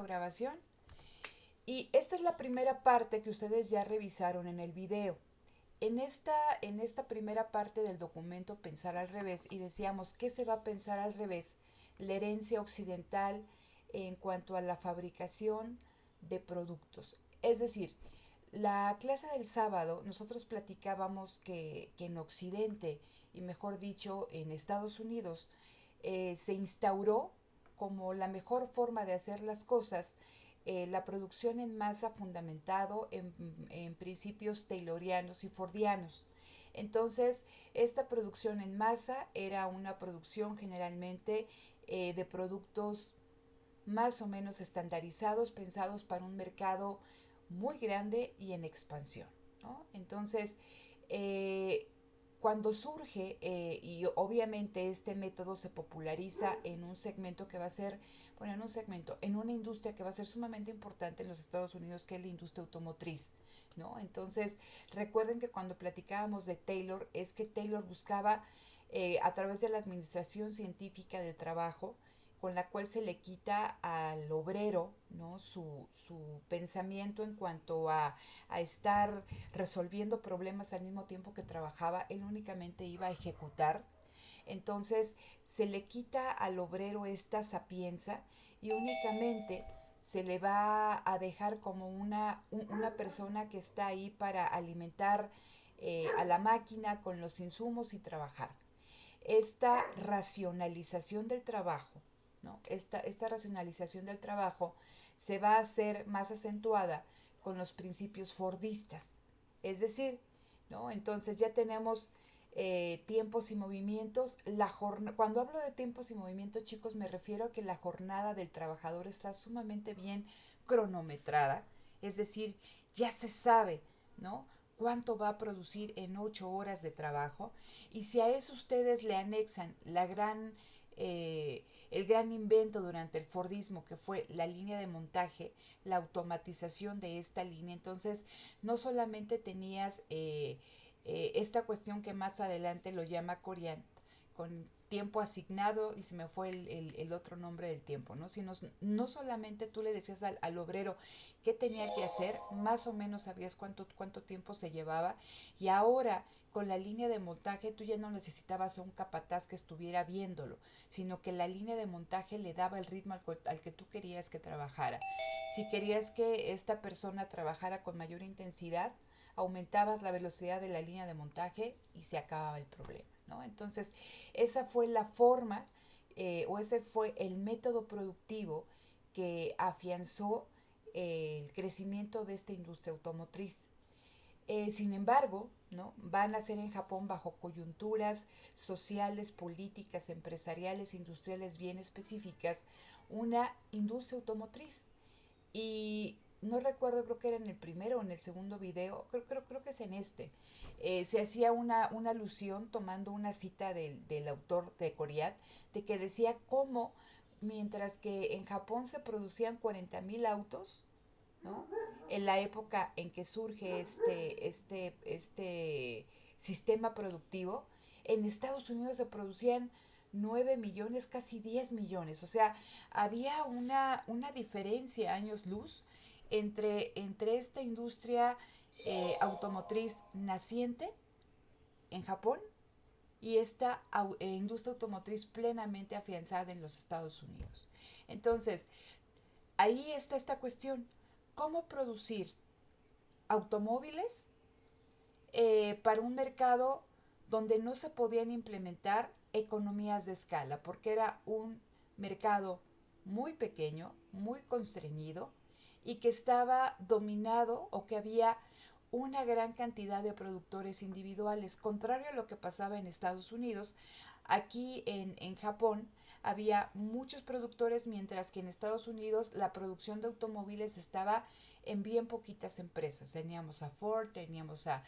grabación. Y esta es la primera parte que ustedes ya revisaron en el video. En esta primera parte del documento Pensar al revés, y decíamos que se va a pensar al revés, la herencia occidental en cuanto a la fabricación de productos. Es decir, la clase del sábado nosotros platicábamos que en Occidente, y mejor dicho en Estados Unidos, se instauró como la mejor forma de hacer las cosas la producción en masa fundamentado en principios taylorianos y fordianos. Entonces, esta producción en masa era una producción generalmente de productos más o menos estandarizados, pensados para un mercado muy grande y en expansión, ¿no? Entonces, eh, cuando surge, y obviamente este método se populariza en un segmento que va a ser, bueno, en un segmento, en una industria que va a ser sumamente importante en los Estados Unidos, que es la industria automotriz, ¿no? Entonces, recuerden que cuando platicábamos de Taylor, es que Taylor buscaba, a través de la administración científica del trabajo, con la cual se le quita al obrero, ¿no? su pensamiento en cuanto a estar resolviendo problemas al mismo tiempo que trabajaba. Él únicamente iba a ejecutar. Entonces se le quita al obrero esta sapienza y únicamente se le va a dejar como una persona que está ahí para alimentar a la máquina con los insumos y trabajar. Esta racionalización del trabajo, ¿no? Esta racionalización del trabajo se va a hacer más acentuada con los principios fordistas. Es decir, ¿no? Entonces ya tenemos tiempos y movimientos. Cuando hablo de tiempos y movimientos, chicos, me refiero a que la jornada del trabajador está sumamente bien cronometrada. Es decir, ya se sabe, ¿no? Cuánto va a producir en 8 horas de trabajo, y si a eso ustedes le anexan el gran invento durante el Fordismo, que fue la línea de montaje, la automatización de esta línea, entonces no solamente tenías esta cuestión que más adelante lo llama Coriant, con tiempo asignado, y se me fue el otro nombre del tiempo, ¿no? Sino, no solamente tú le decías al obrero qué tenía que hacer, más o menos sabías cuánto tiempo se llevaba, y ahora con la línea de montaje tú ya no necesitabas a un capataz que estuviera viéndolo, sino que la línea de montaje le daba el ritmo al que tú querías que trabajara. Si querías que esta persona trabajara con mayor intensidad, aumentabas la velocidad de la línea de montaje y se acababa el problema, ¿no? Entonces, esa fue la forma, o ese fue el método productivo que afianzó el crecimiento de esta industria automotriz. Sin embargo, ¿no? Van a ser en Japón bajo coyunturas sociales, políticas, empresariales, industriales bien específicas, una industria automotriz. Y no recuerdo, creo que era en el primero o en el segundo video, creo que es en este. Se hacía una alusión tomando una cita del autor de Coriat, de que decía cómo mientras que en Japón se producían 40,000 autos, ¿no? En la época en que surge este sistema productivo, en Estados Unidos se producían 9 millones, casi 10 millones. O sea, había una diferencia, años luz, entre esta industria automotriz naciente en Japón y esta industria automotriz plenamente afianzada en los Estados Unidos. Entonces, ahí está esta cuestión. ¿Cómo producir automóviles para un mercado donde no se podían implementar economías de escala? Porque era un mercado muy pequeño, muy constreñido, y que estaba dominado, o que había una gran cantidad de productores individuales, contrario a lo que pasaba en Estados Unidos. Aquí en Japón había muchos productores, mientras que en Estados Unidos la producción de automóviles estaba en bien poquitas empresas. Teníamos a Ford, teníamos a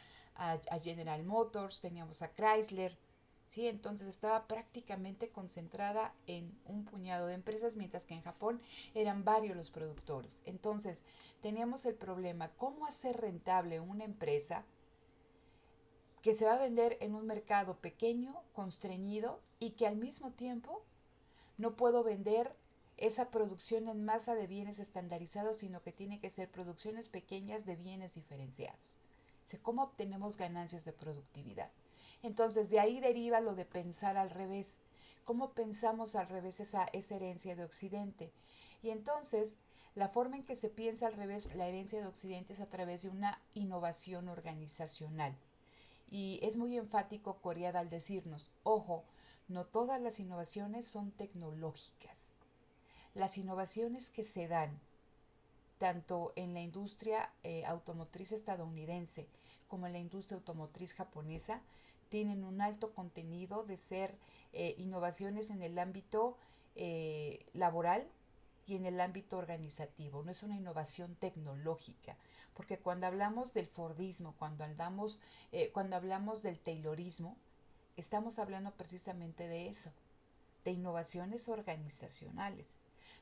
General Motors, teníamos a Chrysler, ¿sí? Entonces estaba prácticamente concentrada en un puñado de empresas, mientras que en Japón eran varios los productores. Entonces teníamos el problema, ¿cómo hacer rentable una empresa que se va a vender en un mercado pequeño, constreñido, y que al mismo tiempo no puedo vender esa producción en masa de bienes estandarizados, sino que tiene que ser producciones pequeñas de bienes diferenciados. ¿Cómo obtenemos ganancias de productividad? Entonces, de ahí deriva lo de pensar al revés. ¿Cómo pensamos al revés esa herencia de Occidente? Y entonces, la forma en que se piensa al revés la herencia de Occidente es a través de una innovación organizacional. Y es muy enfático Coriad al decirnos, ojo, no todas las innovaciones son tecnológicas. Las innovaciones que se dan tanto en la industria automotriz estadounidense como en la industria automotriz japonesa tienen un alto contenido de ser innovaciones en el ámbito laboral y en el ámbito organizativo. No es una innovación tecnológica, porque cuando hablamos del Fordismo, cuando hablamos del Taylorismo, estamos hablando precisamente de eso, de innovaciones organizacionales.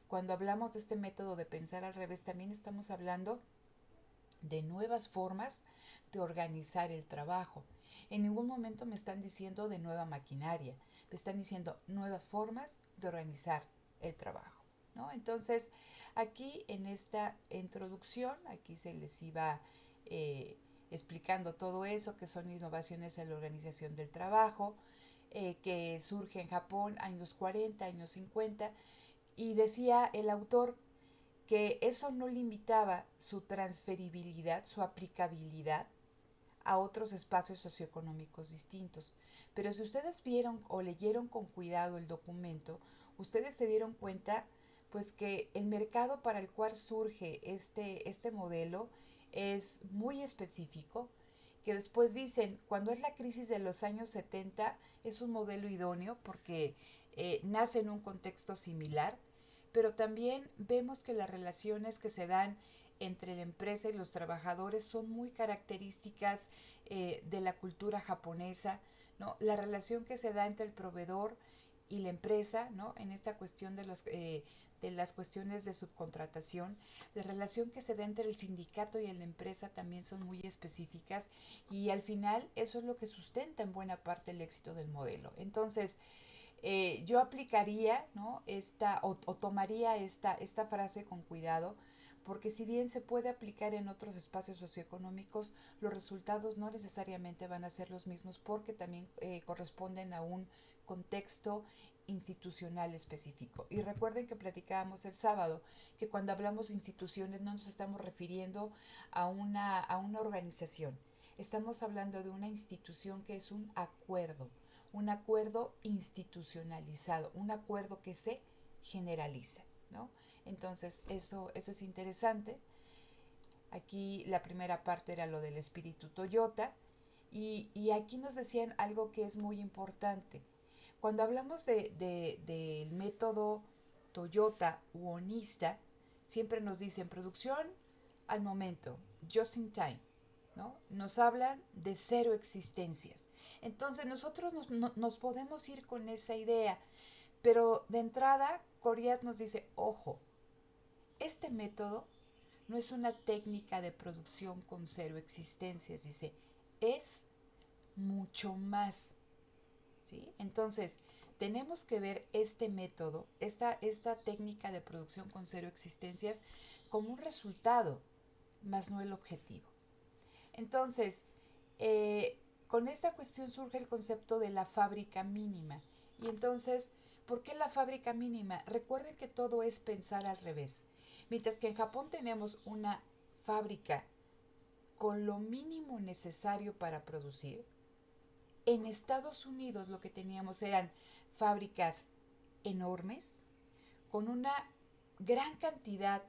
Cuando hablamos de este método de pensar al revés, también estamos hablando de nuevas formas de organizar el trabajo. En ningún momento me están diciendo de nueva maquinaria, me están diciendo nuevas formas de organizar el trabajo, ¿no? Entonces, aquí en esta introducción, aquí se les iba explicando todo eso, que son innovaciones en la organización del trabajo, que surge en Japón años 40, años 50, y decía el autor que eso no limitaba su transferibilidad, su aplicabilidad a otros espacios socioeconómicos distintos. Pero si ustedes vieron o leyeron con cuidado el documento, ustedes se dieron cuenta pues que el mercado para el cual surge este modelo es muy específico, que después dicen, cuando es la crisis de los años 70 es un modelo idóneo porque nace en un contexto similar, pero también vemos que las relaciones que se dan entre la empresa y los trabajadores son muy características de la cultura japonesa, ¿no? La relación que se da entre el proveedor y la empresa, ¿no? En esta cuestión de las cuestiones de subcontratación, la relación que se da entre el sindicato y la empresa también son muy específicas y al final eso es lo que sustenta en buena parte el éxito del modelo. Entonces, yo aplicaría, ¿no? o tomaría esta frase con cuidado, porque si bien se puede aplicar en otros espacios socioeconómicos, los resultados no necesariamente van a ser los mismos porque también corresponden a un contexto institucional específico. Y recuerden que platicábamos el sábado que cuando hablamos de instituciones no nos estamos refiriendo a una organización, estamos hablando de una institución que es un acuerdo institucionalizado, un acuerdo que se generaliza, ¿no? Entonces, eso es interesante. Aquí la primera parte era lo del espíritu Toyota y aquí nos decían algo que es muy importante. Cuando hablamos del método Toyota u onista, siempre nos dicen producción al momento, just in time, ¿no? Nos hablan de cero existencias. Entonces nosotros nos podemos ir con esa idea, pero de entrada Coriat nos dice, ojo, este método no es una técnica de producción con cero existencias, dice, es mucho más, ¿sí? Entonces, tenemos que ver este método, esta técnica de producción con cero existencias, como un resultado, más no el objetivo. Entonces, con esta cuestión surge el concepto de la fábrica mínima. Y entonces, ¿por qué la fábrica mínima? Recuerden que todo es pensar al revés. Mientras que en Japón tenemos una fábrica con lo mínimo necesario para producir, en Estados Unidos lo que teníamos eran fábricas enormes, con una gran cantidad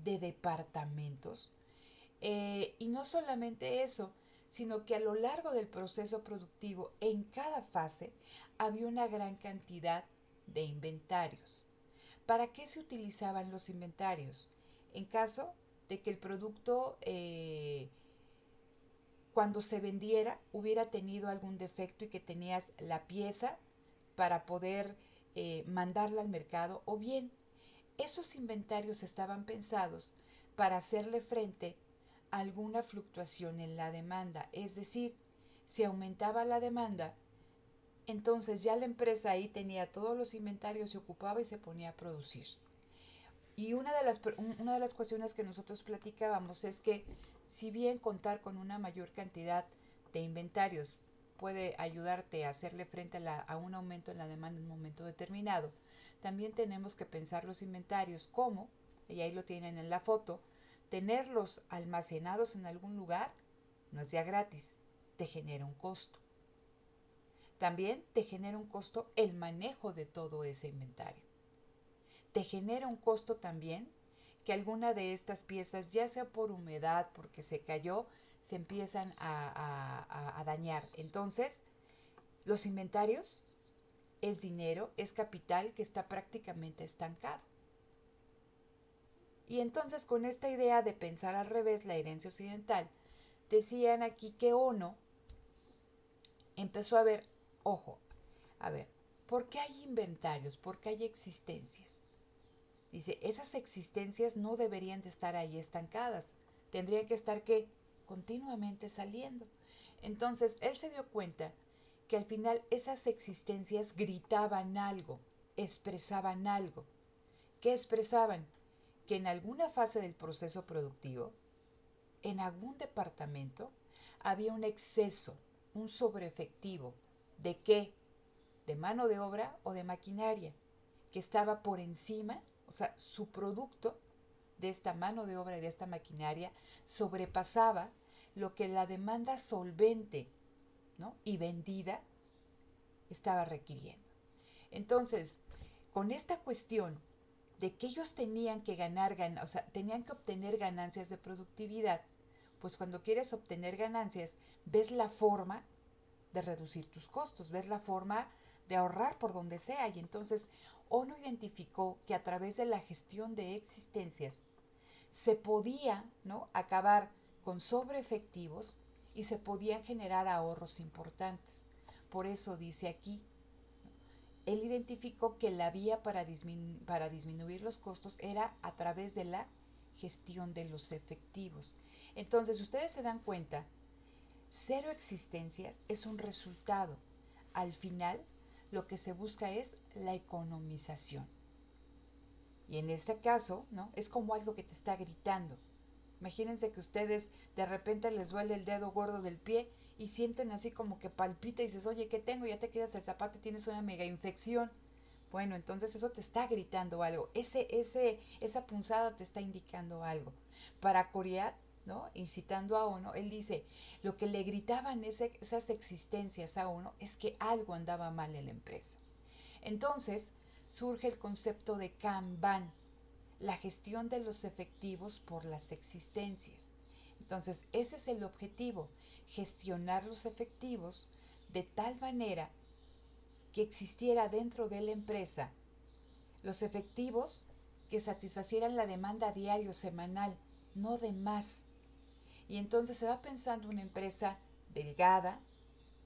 de departamentos, y no solamente eso, sino que a lo largo del proceso productivo, en cada fase, había una gran cantidad de inventarios. ¿Para qué se utilizaban los inventarios? En caso de que el producto, cuando se vendiera, hubiera tenido algún defecto y que tenías la pieza para poder mandarla al mercado, o bien esos inventarios estaban pensados para hacerle frente a alguna fluctuación en la demanda, es decir, si aumentaba la demanda, entonces ya la empresa ahí tenía todos los inventarios, se ocupaba y se ponía a producir. Y una de las cuestiones que nosotros platicábamos es que si bien contar con una mayor cantidad de inventarios puede ayudarte a hacerle frente a un aumento en la demanda en un momento determinado, también tenemos que pensar los inventarios como, y ahí lo tienen en la foto, tenerlos almacenados en algún lugar no es ya gratis, te genera un costo. También te genera un costo el manejo de todo ese inventario. Te genera un costo también que alguna de estas piezas, ya sea por humedad, porque se cayó, se empiezan a dañar. Entonces, los inventarios es dinero, es capital que está prácticamente estancado. Y entonces con esta idea de pensar al revés la herencia occidental, decían aquí que Ono empezó a ver, ojo, a ver, ¿por qué hay inventarios? ¿Por qué hay existencias? Dice, esas existencias no deberían de estar ahí estancadas, tendrían que estar ¿qué? Continuamente saliendo. Entonces él se dio cuenta que al final esas existencias gritaban algo, expresaban algo. ¿Qué expresaban? Que en alguna fase del proceso productivo, en algún departamento, había un exceso, un sobreefectivo. ¿De qué? De mano de obra o de maquinaria, que estaba por encima, o sea, su producto de esta mano de obra y de esta maquinaria sobrepasaba lo que la demanda solvente, ¿no? Y vendida estaba requiriendo. Entonces, con esta cuestión de que ellos tenían que o sea, tenían que obtener ganancias de productividad, pues cuando quieres obtener ganancias, ves la forma de reducir tus costos, ves la forma de ahorrar por donde sea. Y entonces ONU identificó que a través de la gestión de existencias se podía, ¿no?, acabar con sobreefectivos y se podían generar ahorros importantes. Por eso dice aquí, él identificó que la vía para disminuir los costos era a través de la gestión de los efectivos. Entonces, ustedes se dan cuenta, cero existencias es un resultado. Al final, lo que se busca es la economización. Y en este caso, ¿no? Es como algo que te está gritando. Imagínense que ustedes de repente les duele el dedo gordo del pie y sienten así como que palpita y dices, oye, ¿qué tengo? Ya te quedas el zapato y tienes una mega infección. Bueno, entonces eso te está gritando algo. Esa punzada te está indicando algo. Para Coriat, ¿no?, incitando a ONU, él dice, lo que le gritaban esas existencias a ONU es que algo andaba mal en la empresa. Entonces surge el concepto de Kanban, la gestión de los efectivos por las existencias. Entonces, ese es el objetivo, gestionar los efectivos de tal manera que existiera dentro de la empresa los efectivos que satisfacieran la demanda diario, semanal, no de más. Y entonces se va pensando una empresa delgada,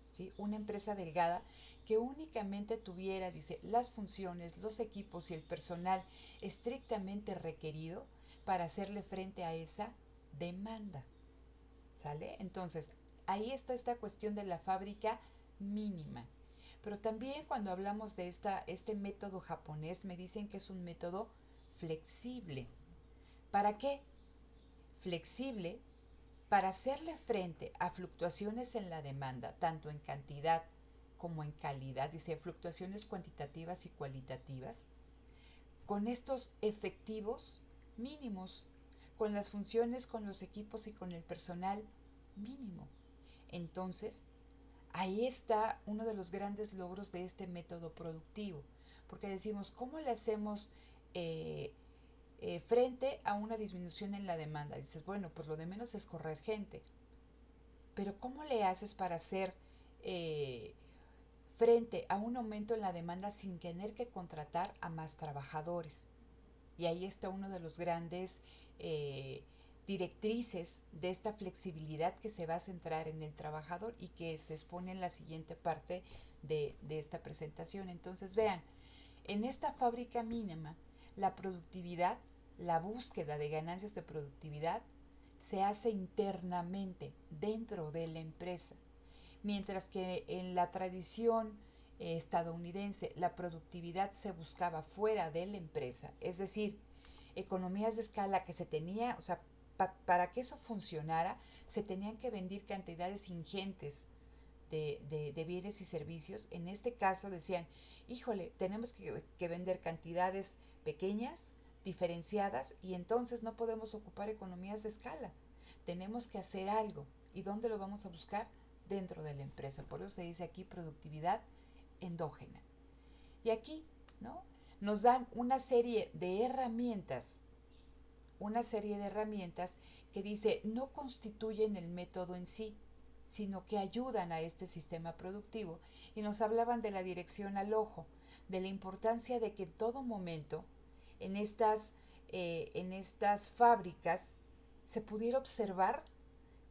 ¿sí? Una empresa delgada que únicamente tuviera, dice, las funciones, los equipos y el personal estrictamente requerido para hacerle frente a esa demanda. ¿Sale? Entonces, ahí está esta cuestión de la fábrica mínima. Pero también cuando hablamos de este método japonés, me dicen que es un método flexible. ¿Para qué? Flexible para hacerle frente a fluctuaciones en la demanda, tanto en cantidad como en calidad, dice fluctuaciones cuantitativas y cualitativas, con estos efectivos mínimos, con las funciones, con los equipos y con el personal mínimo. Entonces, ahí está uno de los grandes logros de este método productivo, porque decimos, ¿cómo le hacemos frente a una disminución en la demanda? Dices, bueno, pues lo de menos es correr gente, pero ¿cómo le haces para hacer frente a un aumento en la demanda sin tener que contratar a más trabajadores? Y ahí está uno de los grandes directrices de esta flexibilidad que se va a centrar en el trabajador y que se expone en la siguiente parte de esta presentación. Entonces vean, en esta fábrica mínima, la productividad, la búsqueda de ganancias de productividad se hace internamente dentro de la empresa, mientras que en la tradición estadounidense la productividad se buscaba fuera de la empresa, es decir, economías de escala que se tenía, o sea, para que eso funcionara, se tenían que vender cantidades ingentes de bienes y servicios. En este caso decían, híjole, tenemos que vender cantidades pequeñas, diferenciadas, y entonces no podemos ocupar economías de escala. Tenemos que hacer algo. ¿Y dónde lo vamos a buscar? Dentro de la empresa. Por eso se dice aquí productividad endógena. Y aquí, ¿no?, nos dan una serie de herramientas que dice no constituyen el método en sí, sino que ayudan a este sistema productivo, y nos hablaban de la dirección al ojo, de la importancia de que en todo momento en estas fábricas se pudiera observar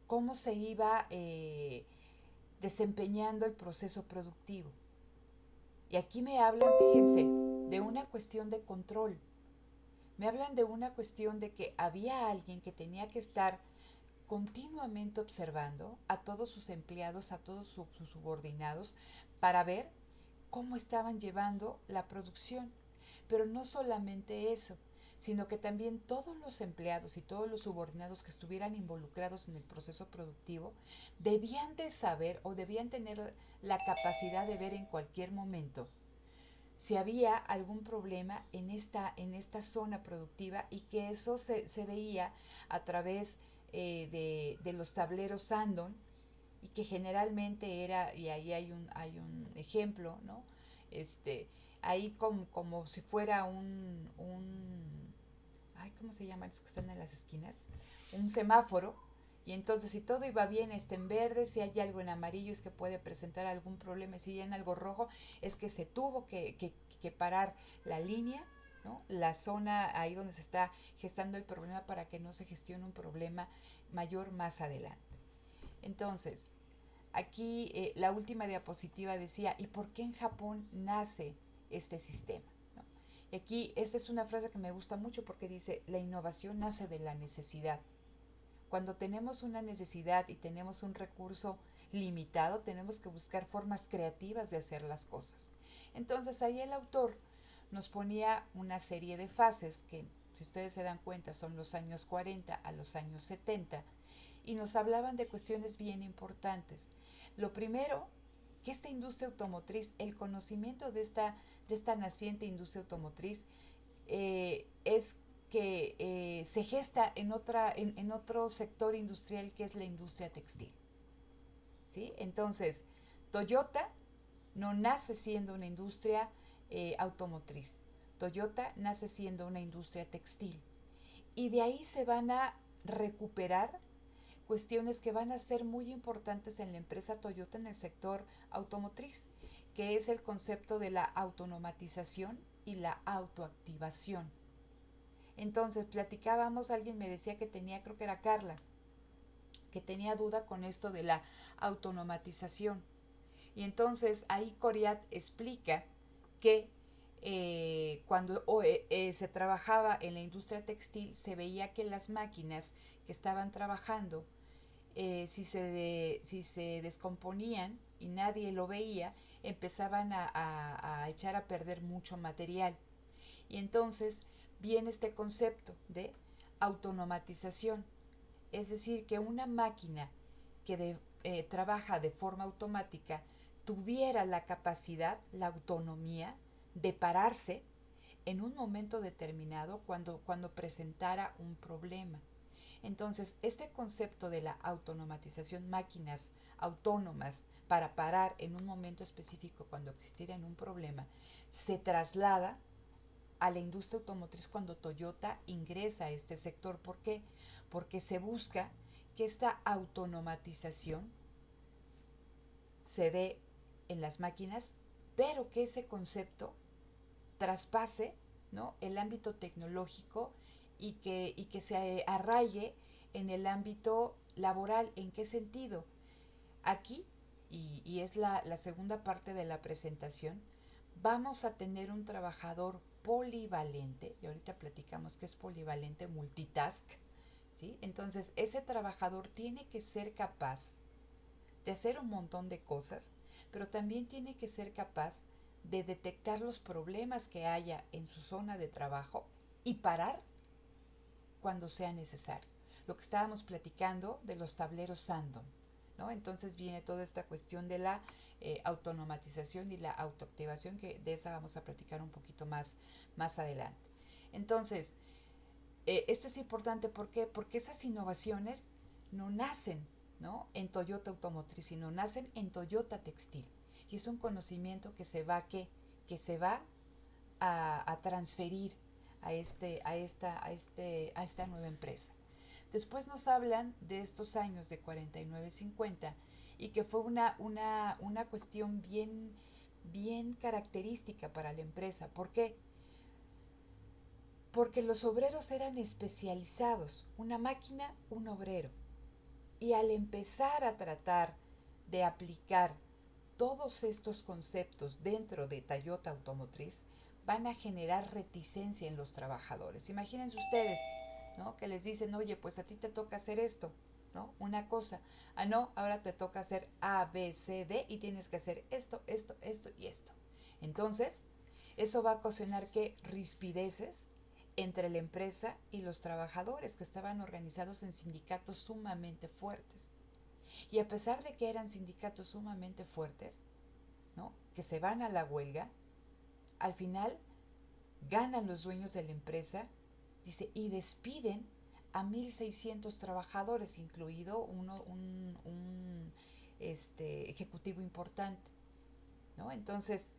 cómo se iba desempeñando el proceso productivo. Y aquí me hablan, fíjense, de una cuestión de control. Me hablan de una cuestión de que había alguien que tenía que estar continuamente observando a todos sus empleados, a todos sus subordinados, para ver cómo estaban llevando la producción. Pero no solamente eso, sino que también todos los empleados y todos los subordinados que estuvieran involucrados en el proceso productivo debían de saber o debían tener la capacidad de ver en cualquier momento si había algún problema en esta zona productiva, y que eso se veía a través de los tableros Sandon, y que generalmente era, y ahí hay un ejemplo, ¿no? Ahí como si fuera ay, ¿cómo se llaman esos que están en las esquinas? Un semáforo. Y entonces, si todo iba bien, está en verde. Si hay algo en amarillo, es que puede presentar algún problema. Si hay en algo rojo, es que se tuvo que parar la línea, ¿no?, la zona ahí donde se está gestando el problema, para que no se gestione un problema mayor más adelante. Entonces, aquí la última diapositiva decía, ¿y por qué en Japón nace este sistema? ¿No? Y aquí esta es una frase que me gusta mucho, porque dice, la innovación nace de la necesidad. Cuando tenemos una necesidad y tenemos un recurso limitado, tenemos que buscar formas creativas de hacer las cosas. Entonces ahí el autor nos ponía una serie de fases que, si ustedes se dan cuenta, son los años 40 a los años 70, y nos hablaban de cuestiones bien importantes. Lo primero, que esta industria automotriz, el conocimiento de esta naciente industria automotriz, es que se gesta en otro sector industrial, que es la industria textil, ¿sí? Entonces, Toyota no nace siendo una industria automotriz. Toyota nace siendo una industria textil. Y de ahí se van a recuperar cuestiones que van a ser muy importantes en la empresa Toyota en el sector automotriz, que es el concepto de la automatización y la autoactivación. Entonces platicábamos, alguien me decía que tenía, creo que era Carla, que tenía duda con esto de la automatización. Y entonces ahí Coriat explica que cuando se trabajaba en la industria textil, se veía que las máquinas que estaban trabajando, si se descomponían y nadie lo veía, empezaban a echar a perder mucho material. Y entonces viene este concepto de automatización, es decir, que una máquina que trabaja de forma automática tuviera la capacidad, la autonomía de pararse en un momento determinado cuando presentara un problema. Entonces, este concepto de la automatización, máquinas autónomas para parar en un momento específico cuando existiera un problema, se traslada a la industria automotriz cuando Toyota ingresa a este sector. ¿Por qué? Porque se busca que esta automatización se dé en las máquinas, pero que ese concepto traspase, ¿no?, el ámbito tecnológico, y que se arraigue en el ámbito laboral. ¿En qué sentido? Aquí, y es la segunda parte de la presentación, vamos a tener un trabajador polivalente, y ahorita platicamos que es polivalente, multitask, ¿sí? Entonces, ese trabajador tiene que ser capaz de hacer un montón de cosas, pero también tiene que ser capaz de detectar los problemas que haya en su zona de trabajo y parar cuando sea necesario. Lo que estábamos platicando de los tableros Sandom, ¿no? Entonces viene toda esta cuestión de la autonomatización y la autoactivación, que de esa vamos a platicar un poquito más adelante. Entonces, esto es importante, ¿por qué? Porque esas innovaciones no nacen, ¿no?, en Toyota Automotriz, sino nacen en Toyota Textil. Y es un conocimiento que se va, que se va a transferir a esta nueva empresa. Después nos hablan de estos años de 49-50 y que fue una cuestión bien característica para la empresa. ¿Por qué? Porque los obreros eran especializados, una máquina, un obrero. Y al empezar a tratar de aplicar todos estos conceptos dentro de Toyota Automotriz, van a generar reticencia en los trabajadores. Imagínense ustedes, ¿no?, que les dicen, oye, pues a ti te toca hacer esto, ¿no? Una cosa. Ah, no, ahora te toca hacer A, B, C, D y tienes que hacer esto, esto, esto y esto. Entonces, eso va a ocasionar que rispideces entre la empresa y los trabajadores, que estaban organizados en sindicatos sumamente fuertes. Y a pesar de que eran sindicatos sumamente fuertes, ¿no?, que se van a la huelga, al final ganan los dueños de la empresa, dice, y despiden a 1,600 trabajadores, incluido un ejecutivo importante, ¿no? Entonces,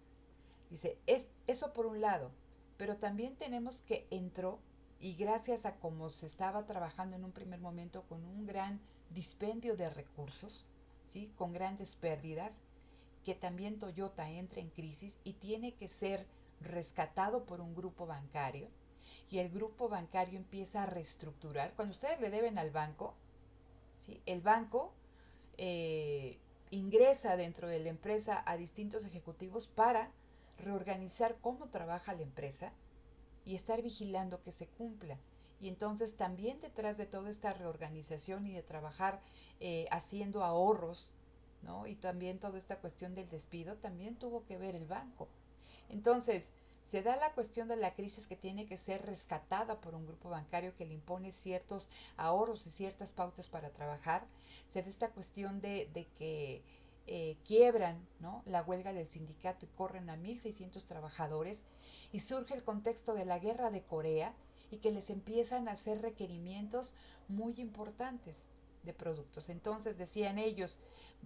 dice, eso por un lado, pero también tenemos que entró, y gracias a cómo se estaba trabajando en un primer momento con un gran dispendio de recursos, ¿sí?, con grandes pérdidas, que también Toyota entra en crisis y tiene que ser rescatado por un grupo bancario, y el grupo bancario empieza a reestructurar. Cuando ustedes le deben al banco, ¿sí?, el banco ingresa dentro de la empresa a distintos ejecutivos para reorganizar cómo trabaja la empresa y estar vigilando que se cumpla. Y entonces también detrás de toda esta reorganización y de trabajar haciendo ahorros, ¿no?, y también toda esta cuestión del despido, también tuvo que ver el banco. Entonces, se da la cuestión de la crisis, que tiene que ser rescatada por un grupo bancario que le impone ciertos ahorros y ciertas pautas para trabajar. Se da esta cuestión de que quiebran, ¿no?, la huelga del sindicato y corren a 1,600 trabajadores, y surge el contexto de la guerra de Corea, y que les empiezan a hacer requerimientos muy importantes de productos. Entonces decían ellos,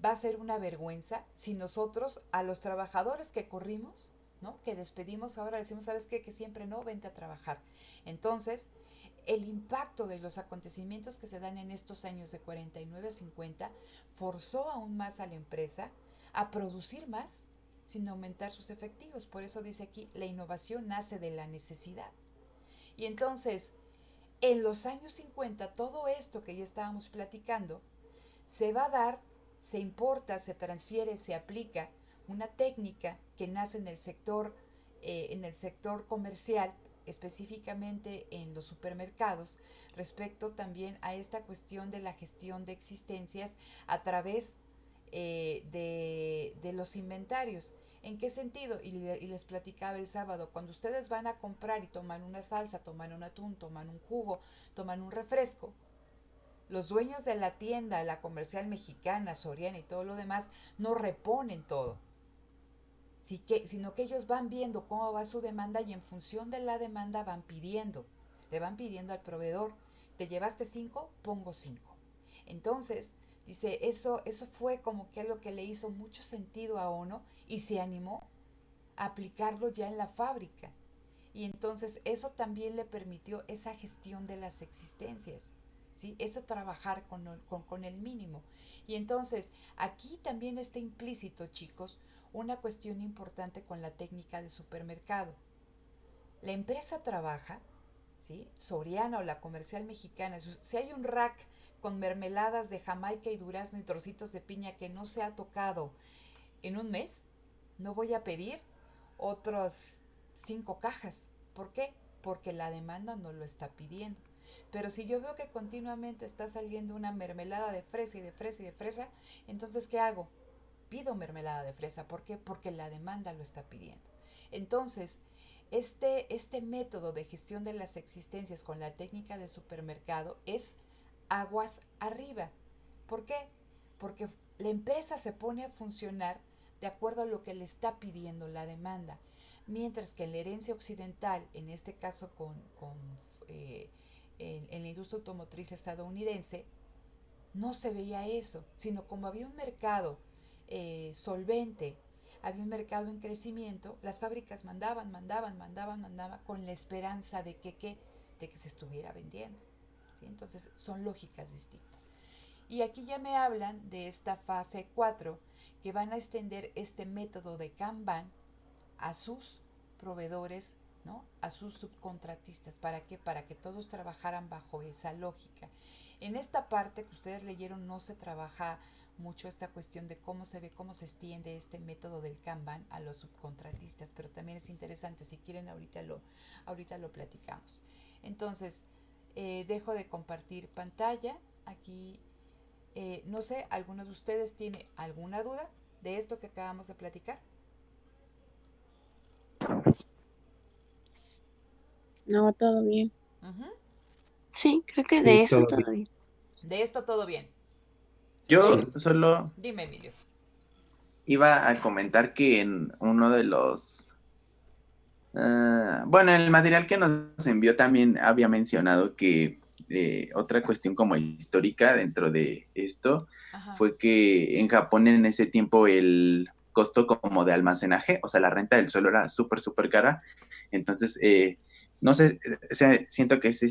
va a ser una vergüenza si nosotros a los trabajadores que corrimos, ¿no?, que despedimos, ahora decimos, ¿sabes qué?, que siempre no, vente a trabajar. Entonces, el impacto de los acontecimientos que se dan en estos años de 49 a 50 forzó aún más a la empresa a producir más sin aumentar sus efectivos. Por eso dice aquí, la innovación nace de la necesidad. Y entonces, en los años 50, todo esto que ya estábamos platicando, se va a dar, se importa, se transfiere, se aplica una técnica que nace en el sector comercial, específicamente en los supermercados, respecto también a esta cuestión de la gestión de existencias a través de los inventarios. ¿En qué sentido? Y les platicaba el sábado, cuando ustedes van a comprar y toman una salsa, toman un atún, toman un jugo, toman un refresco, los dueños de la tienda, la comercial mexicana, Soriana y todo lo demás, no reponen todo, sino que ellos van viendo cómo va su demanda, y en función de la demanda le van pidiendo al proveedor, te llevaste 5, pongo 5. Entonces, dice, eso fue como que lo que le hizo mucho sentido a Ono, y se animó a aplicarlo ya en la fábrica. Y entonces eso también le permitió esa gestión de las existencias, ¿sí? Eso, trabajar con el mínimo. Y entonces aquí también está implícito, chicos, una cuestión importante con la técnica de supermercado. La empresa trabaja, ¿sí?, Soriana o la comercial mexicana, si hay un rack con mermeladas de Jamaica y durazno y trocitos de piña que no se ha tocado en un mes, no voy a pedir otras 5 cajas. ¿Por qué? Porque la demanda no lo está pidiendo. Pero si yo veo que continuamente está saliendo una mermelada de fresa y de fresa y de fresa, entonces ¿qué hago? Pido mermelada de fresa. ¿Por qué? Porque la demanda lo está pidiendo. Entonces, Este método de gestión de las existencias con la técnica de supermercado es aguas arriba. ¿Por qué? Porque la empresa se pone a funcionar de acuerdo a lo que le está pidiendo la demanda. Mientras que en la herencia occidental, en este caso eh, en la industria automotriz estadounidense, no se veía eso, sino como había un mercado solvente, había un mercado en crecimiento, las fábricas mandaban con la esperanza de que se estuviera vendiendo. ¿Sí? Entonces son lógicas distintas. Y aquí ya me hablan de esta fase 4 que van a extender este método de Kanban a sus proveedores, ¿no? A sus subcontratistas. ¿Para qué? Para que todos trabajaran bajo esa lógica. En esta parte que ustedes leyeron no se trabaja mucho esta cuestión de cómo se ve, cómo se extiende este método del Kanban a los subcontratistas, pero también es interesante, si quieren ahorita lo platicamos. Entonces, dejo de compartir pantalla, aquí, no sé, ¿alguno de ustedes tiene alguna duda de esto que acabamos de platicar? No, todo bien. Uh-huh. Sí, creo que Sí, de eso todo bien. todo bien. De esto todo bien. Yo Excelente. solo Dime, Emilio. iba a comentar que en uno de los, bueno, en el material que nos envió también había mencionado que otra cuestión como histórica dentro de esto Ajá. fue que en Japón en ese tiempo el costo como de almacenaje, o sea, la renta del suelo era súper, súper cara. Entonces, no sé, o sea, siento que es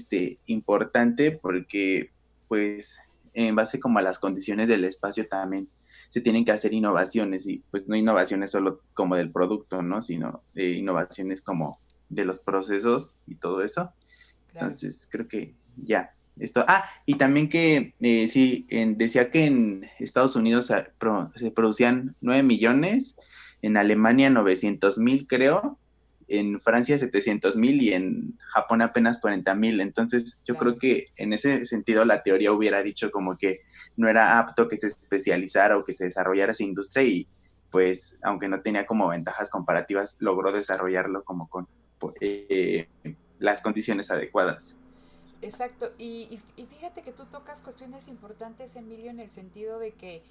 importante porque, pues, en base como a las condiciones del espacio también se tienen que hacer innovaciones y pues no innovaciones solo como del producto, ¿no? Sino innovaciones como de los procesos y todo eso. Claro. Entonces, creo que ya. Esto. Ah, y también que sí, decía que en Estados Unidos se producían 9 millones, en Alemania 900,000, creo, en Francia 700,000 y en Japón apenas 40,000. Entonces, yo Claro. creo que en ese sentido la teoría hubiera dicho como que no era apto que se especializara o que se desarrollara esa industria y pues, aunque no tenía como ventajas comparativas, logró desarrollarlo como con las condiciones adecuadas. Exacto. Y fíjate que tú tocas cuestiones importantes, Emilio, en el sentido de que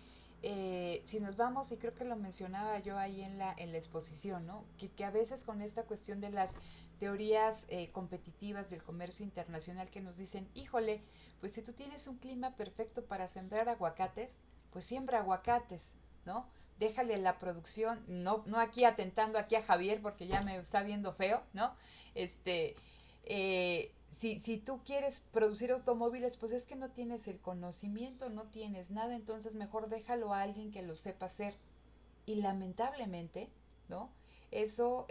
si nos vamos, y creo que lo mencionaba yo ahí en la exposición, ¿no? Que a veces con esta cuestión de las teorías competitivas del comercio internacional que nos dicen, híjole, pues si tú tienes un clima perfecto para sembrar aguacates, pues siembra aguacates, ¿no? Déjale la producción, no aquí atentando aquí a Javier porque ya me está viendo feo, ¿no? Este, si tú quieres producir automóviles, pues es que no tienes el conocimiento, no tienes nada, entonces mejor déjalo a alguien que lo sepa hacer. Y lamentablemente, ¿no? Eso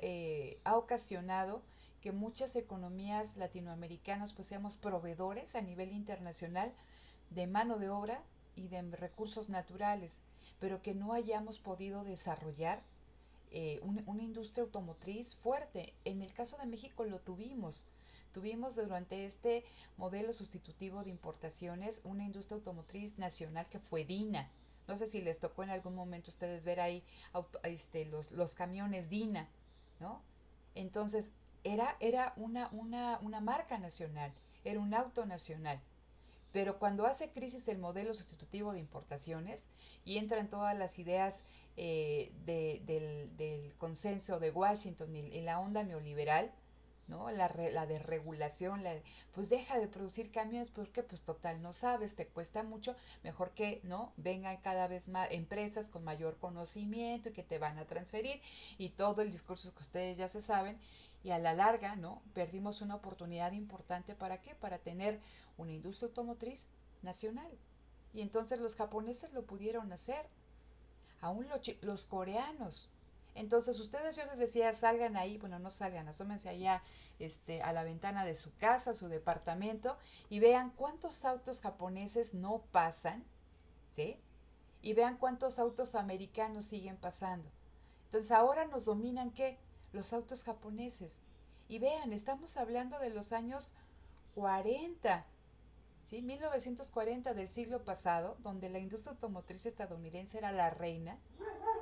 ha ocasionado que muchas economías latinoamericanas pues seamos proveedores a nivel internacional de mano de obra y de recursos naturales, pero que no hayamos podido desarrollar una industria automotriz fuerte. En el caso de México lo tuvimos. Tuvimos durante este modelo sustitutivo de importaciones una industria automotriz nacional que fue DINA. No sé si les tocó en algún momento ustedes ver ahí los camiones DINA, ¿no? Entonces, era una marca nacional, era un auto nacional. Pero cuando hace crisis el modelo sustitutivo de importaciones y entran todas las ideas del consenso de Washington y la onda neoliberal, ¿no? La desregulación, pues deja de producir camiones porque pues total no sabes, te cuesta mucho, mejor que no vengan cada vez más empresas con mayor conocimiento y que te van a transferir y todo el discurso que ustedes ya se saben y a la larga, ¿no? Perdimos una oportunidad importante para qué? Para tener una industria automotriz nacional. Y entonces los japoneses lo pudieron hacer, aún los coreanos. Entonces ustedes, yo les decía, salgan ahí, bueno, no salgan, asómense allá a la ventana de su casa, su departamento, y vean cuántos autos japoneses no pasan, ¿sí? Y vean cuántos autos americanos siguen pasando. Entonces ahora nos dominan ¿qué? Los autos japoneses. Y vean, estamos hablando de los años 40, ¿sí? 1940 del siglo pasado, donde la industria automotriz estadounidense era la reina,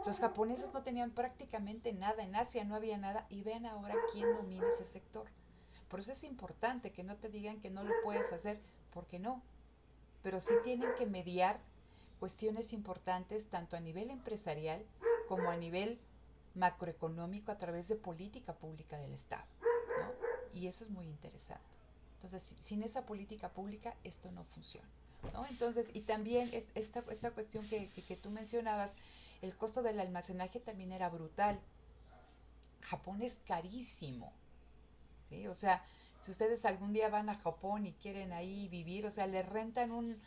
Los japoneses no tenían prácticamente nada, en Asia no había nada, y vean ahora quién domina ese sector. Por eso es importante que no te digan que no lo puedes hacer, porque no. Pero sí tienen que mediar cuestiones importantes tanto a nivel empresarial como a nivel macroeconómico a través de política pública del Estado, ¿no? Y eso es muy interesante. Entonces, sin esa política pública, esto no funciona, ¿no? Entonces, y también esta cuestión que tú mencionabas, el costo del almacenaje también era brutal. Japón es carísimo, ¿sí? O sea, si ustedes algún día van a Japón y quieren ahí vivir, o sea, les rentan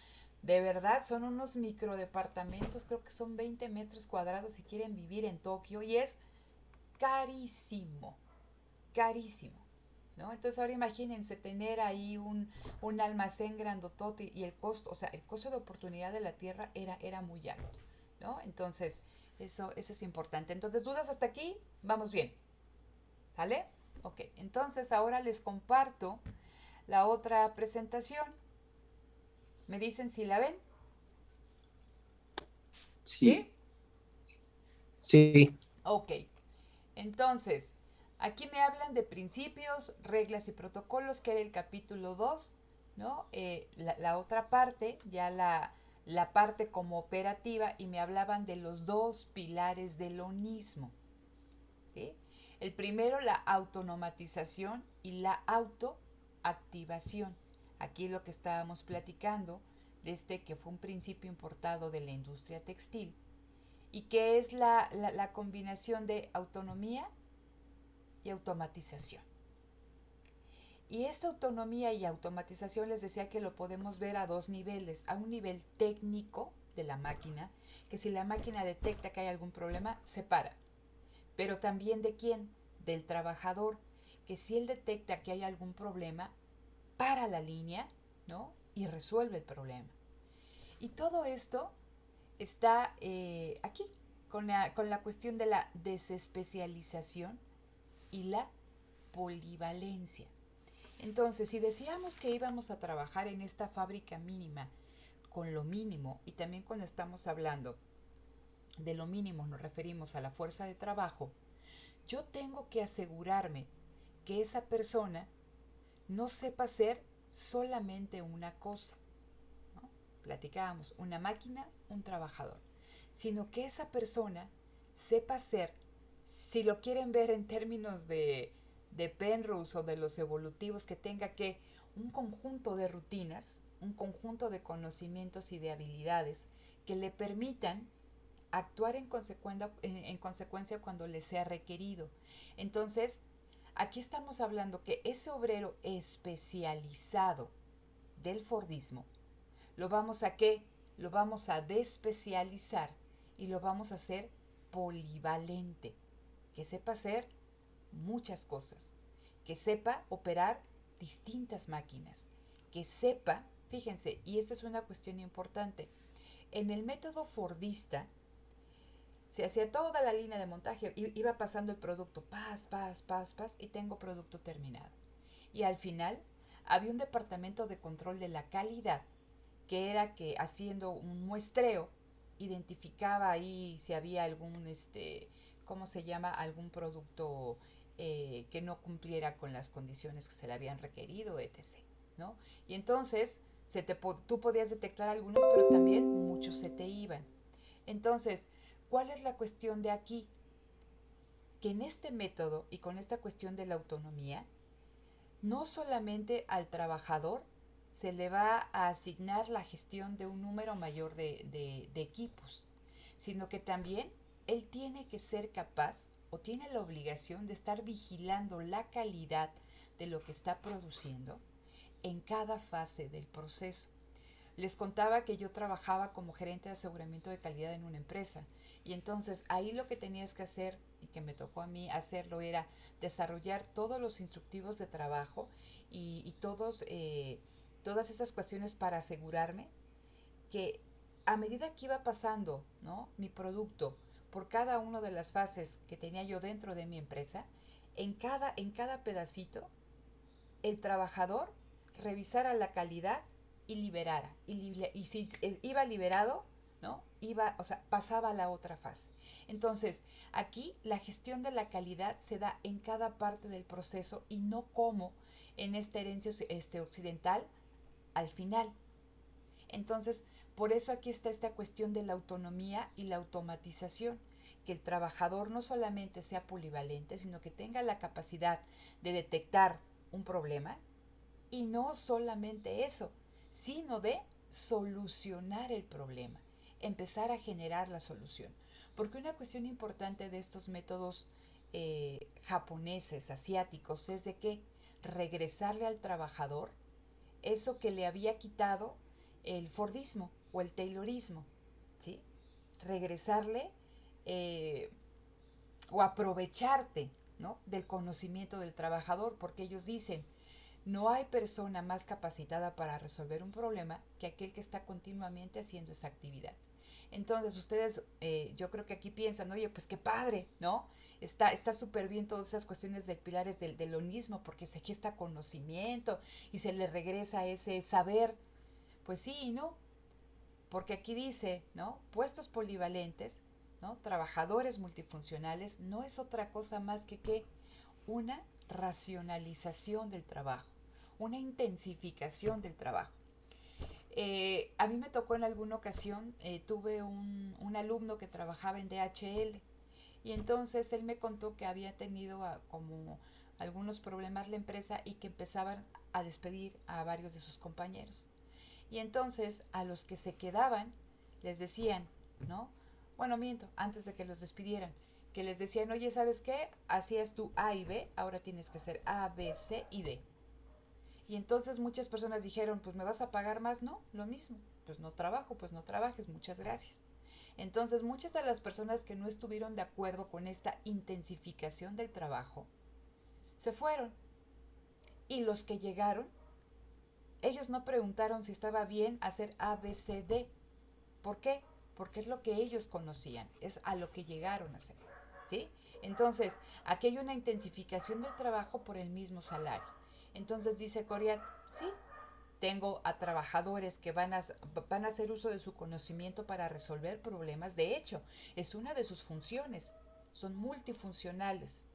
de verdad, son unos microdepartamentos, creo que son 20 metros cuadrados si quieren vivir en Tokio, y es carísimo, carísimo, ¿no? Entonces ahora imagínense tener ahí un almacén grandotote y el costo, o sea, el costo de oportunidad de la tierra era muy alto, ¿no? Entonces, eso es importante. Entonces, ¿dudas hasta aquí? Vamos bien, ¿sale? Ok, entonces ahora les comparto la otra presentación. ¿Me dicen si la ven? Sí, ¿Sí? Sí, Ok, entonces, aquí me hablan de principios, reglas y protocolos, que era el capítulo 2, ¿no? La otra parte, ya la parte como operativa, y me hablaban de los dos pilares del onismo, ¿sí? El primero, la autonomatización y la autoactivación. Aquí lo que estábamos platicando, de que fue un principio importado de la industria textil, y que es la combinación de autonomía y automatización. Y esta autonomía y automatización les decía que lo podemos ver a dos niveles, a un nivel técnico de la máquina, que si la máquina detecta que hay algún problema, se para. Pero también de quién, del trabajador, que si él detecta que hay algún problema, para la línea, ¿no? Y resuelve el problema. Y todo esto está aquí, con la cuestión de la desespecialización y la polivalencia. Entonces, si decíamos que íbamos a trabajar en esta fábrica mínima con lo mínimo, y también cuando estamos hablando de lo mínimo nos referimos a la fuerza de trabajo, yo tengo que asegurarme que esa persona no sepa hacer solamente una cosa, ¿no? Platicábamos, una máquina, un trabajador, sino que esa persona sepa hacer, si lo quieren ver en términos de Penrose o de los evolutivos, que tenga que un conjunto de rutinas, un conjunto de conocimientos y de habilidades que le permitan actuar en consecuencia cuando le sea requerido. Entonces, aquí estamos hablando que ese obrero especializado del Fordismo lo vamos a ¿qué? Lo vamos a despecializar y lo vamos a hacer polivalente, que sepa hacer muchas cosas, que sepa operar distintas máquinas, que sepa, fíjense, y esta es una cuestión importante, en el método Fordista se hacía toda la línea de montaje, iba pasando el producto, paz, y tengo producto terminado. Y al final había un departamento de control de la calidad que era que haciendo un muestreo identificaba ahí si había algún, ¿cómo se llama? Algún producto que no cumpliera con las condiciones que se le habían requerido, etc., ¿no? Y entonces tú podías detectar algunos, pero también muchos se te iban. Entonces, ¿cuál es la cuestión de aquí? Que en este método y con esta cuestión de la autonomía, no solamente al trabajador se le va a asignar la gestión de un número mayor de equipos, sino que también él tiene que ser capaz o tiene la obligación de estar vigilando la calidad de lo que está produciendo en cada fase del proceso. Les contaba que yo trabajaba como gerente de aseguramiento de calidad en una empresa, y entonces ahí lo que tenías que hacer, y que me tocó a mí hacerlo, era desarrollar todos los instructivos de trabajo y todas esas cuestiones para asegurarme que a medida que iba pasando, ¿no?, mi producto por cada una de las fases que tenía yo dentro de mi empresa, en cada pedacito el trabajador revisara la calidad y liberara. Y si iba liberado, ¿no? Iba, o sea, pasaba a la otra fase. Entonces, aquí la gestión de la calidad se da en cada parte del proceso y no como en esta herencia occidental al final. Entonces, por eso aquí está esta cuestión de la autonomía y la automatización, que el trabajador no solamente sea polivalente, sino que tenga la capacidad de detectar un problema y no solamente eso, sino de solucionar el problema, empezar a generar la solución. Porque una cuestión importante de estos métodos japoneses, asiáticos, es de que regresarle al trabajador eso que le había quitado el Fordismo o el Taylorismo, ¿sí? Regresarle eh, o aprovecharte, ¿no? Del conocimiento del trabajador, porque ellos dicen, no hay persona más capacitada para resolver un problema que aquel que está continuamente haciendo esa actividad. Entonces ustedes, yo creo que aquí piensan, oye, pues qué padre, ¿no? Está súper bien todas esas cuestiones de pilares del onismo porque se gesta conocimiento y se le regresa ese saber. Pues sí y no, porque aquí dice, ¿no? Puestos polivalentes, ¿no? Trabajadores multifuncionales, no es otra cosa más que una racionalización del trabajo, una intensificación del trabajo. A mí me tocó en alguna ocasión, tuve un alumno que trabajaba en DHL y entonces él me contó que había tenido como algunos problemas la empresa y que empezaban a despedir a varios de sus compañeros. Y entonces a los que se quedaban les decían, ¿no? Bueno, miento, antes de que los despidieran, que les decían, oye, ¿sabes qué? Hacías tú A y B, ahora tienes que hacer A, B, C y D. Y entonces muchas personas dijeron, pues me vas a pagar más, no, lo mismo, pues no trabajo, pues no trabajes, muchas gracias. Entonces muchas de las personas que no estuvieron de acuerdo con esta intensificación del trabajo se fueron y los que llegaron, ellos no preguntaron si estaba bien hacer A, B, C, D. ¿Por qué? Porque es lo que ellos conocían, es a lo que llegaron a hacer, ¿sí? Entonces, aquí hay una intensificación del trabajo por el mismo salario. Entonces dice Coriat, sí, tengo a trabajadores que van a hacer uso de su conocimiento para resolver problemas. De hecho, es una de sus funciones. Son multifuncionales.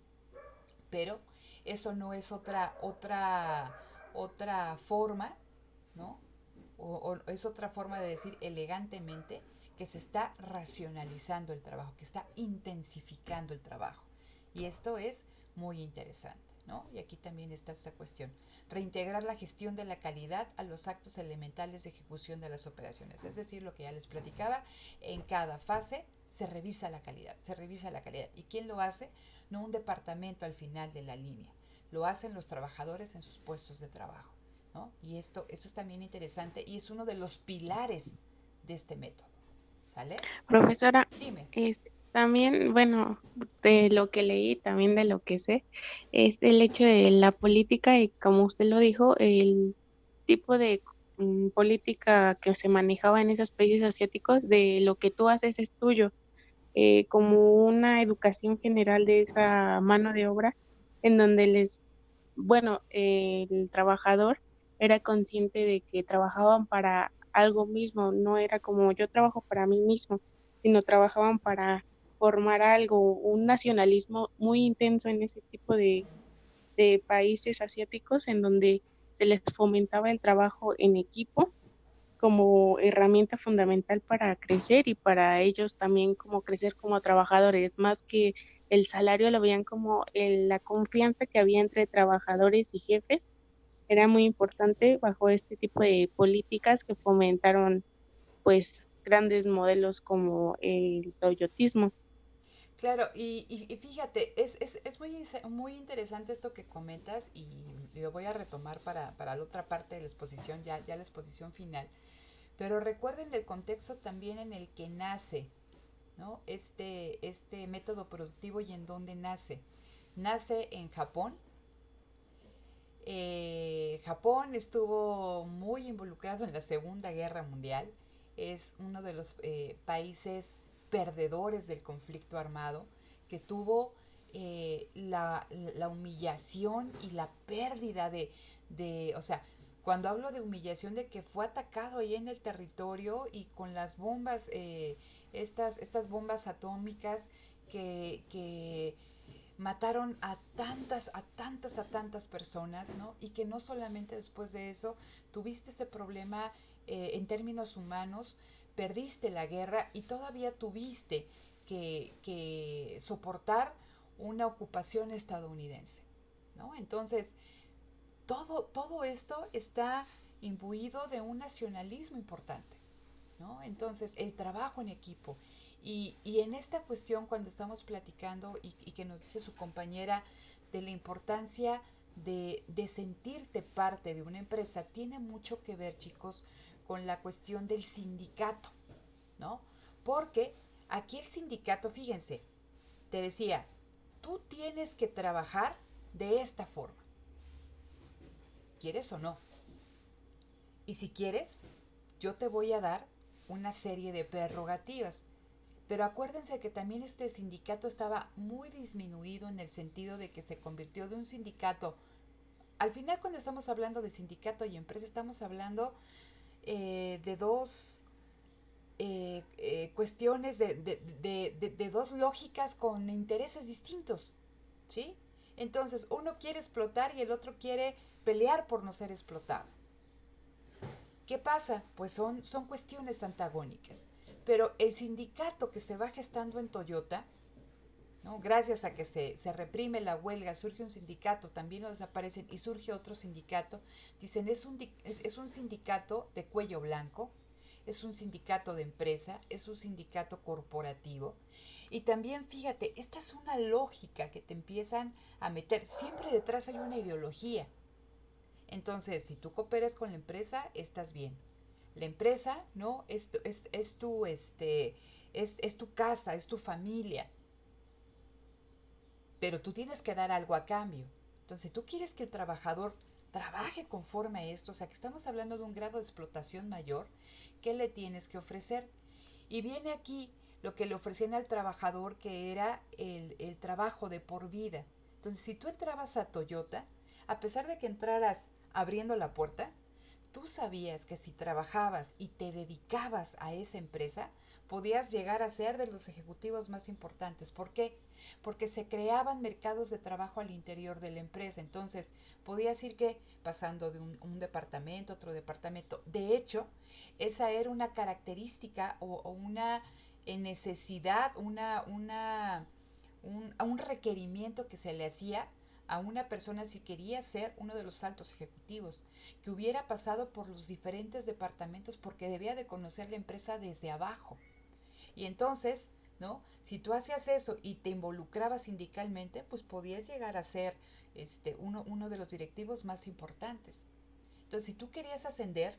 Pero eso no es otra forma, ¿no? O es otra forma de decir elegantemente que se está racionalizando el trabajo, que está intensificando el trabajo. Y esto es muy interesante, ¿no? Y aquí también está esta cuestión. Reintegrar la gestión de la calidad a los actos elementales de ejecución de las operaciones. Es decir, lo que ya les platicaba, en cada fase se revisa la calidad, se revisa la calidad. ¿Y quién lo hace? No un departamento al final de la línea, lo hacen los trabajadores en sus puestos de trabajo, ¿no? Y esto es también interesante y es uno de los pilares de este método, ¿sale? Profesora, Dime. también, bueno, de lo que leí, también de lo que sé, es el hecho de la política y como usted lo dijo, el tipo de política que se manejaba en esos países asiáticos, de lo que tú haces es tuyo, como una educación general de esa mano de obra, en donde bueno, el trabajador era consciente de que trabajaban para algo mismo, no era como yo trabajo para mí mismo, sino trabajaban para formar algo, un nacionalismo muy intenso en ese tipo de países asiáticos en donde se les fomentaba el trabajo en equipo como herramienta fundamental para crecer y para ellos también como crecer como trabajadores, más que el salario lo veían como la confianza que había entre trabajadores y jefes, era muy importante bajo este tipo de políticas que fomentaron pues grandes modelos como el toyotismo. Claro, y fíjate, es muy interesante esto que comentas y lo voy a retomar para la otra parte de la exposición, ya la exposición final. Pero recuerden el contexto también en el que nace, ¿no? Este método productivo y en dónde nace. Nace en Japón. Japón estuvo muy involucrado en la Segunda Guerra Mundial. Es uno de los países perdedores del conflicto armado que tuvo la humillación y la pérdida o sea, Cuando hablo de humillación, de que fue atacado ahí en el territorio y con las bombas, estas bombas atómicas que mataron a tantas personas, ¿no? Y que no solamente después de eso tuviste ese problema en términos humanos, perdiste la guerra y todavía tuviste que soportar una ocupación estadounidense, ¿no? Entonces, todo esto está imbuido de un nacionalismo importante, ¿no? Entonces, el trabajo en equipo. Y en esta cuestión, cuando estamos platicando y que nos dice su compañera de la importancia de sentirte parte de una empresa, tiene mucho que ver, chicos, con la cuestión del sindicato, ¿no? Porque aquí el sindicato, fíjense, te decía, tú tienes que trabajar de esta forma, ¿quieres o no? Y si quieres, yo te voy a dar una serie de prerrogativas. Pero acuérdense que también este sindicato estaba muy disminuido en el sentido de que se convirtió de un sindicato. Al final, cuando estamos hablando de sindicato y empresa, estamos hablando de dos cuestiones, de dos lógicas con intereses distintos, ¿sí? Entonces, uno quiere explotar y el otro quiere pelear por no ser explotado. ¿Qué pasa? Pues son cuestiones antagónicas. Pero el sindicato que se va gestando en Toyota, ¿no? Gracias a que se reprime la huelga, surge un sindicato, también lo desaparecen y surge otro sindicato. Dicen, es un sindicato de cuello blanco, es un sindicato de empresa, es un sindicato corporativo. Y también fíjate, esta es una lógica que te empiezan a meter. Siempre detrás hay una ideología. Entonces, si tú cooperas con la empresa, estás bien. La empresa, ¿no? Es tu casa, es tu familia. Pero tú tienes que dar algo a cambio. Entonces, tú quieres que el trabajador trabaje conforme a esto, o sea, que estamos hablando de un grado de explotación mayor, ¿qué le tienes que ofrecer? Y viene aquí lo que le ofrecían al trabajador, que era el trabajo de por vida. Entonces, si tú entrabas a Toyota, a pesar de que entraras abriendo la puerta, tú sabías que si trabajabas y te dedicabas a esa empresa, podías llegar a ser de los ejecutivos más importantes. ¿Por qué? Porque se creaban mercados de trabajo al interior de la empresa. Entonces, podías ir que pasando de un departamento a otro departamento. De hecho, esa era una característica o una necesidad, un requerimiento que se le hacía a una persona si quería ser uno de los altos ejecutivos, que hubiera pasado por los diferentes departamentos porque debía de conocer la empresa desde abajo. Y entonces, ¿no? Si tú hacías eso y te involucrabas sindicalmente, pues podías llegar a ser uno de los directivos más importantes. Entonces, si tú querías ascender,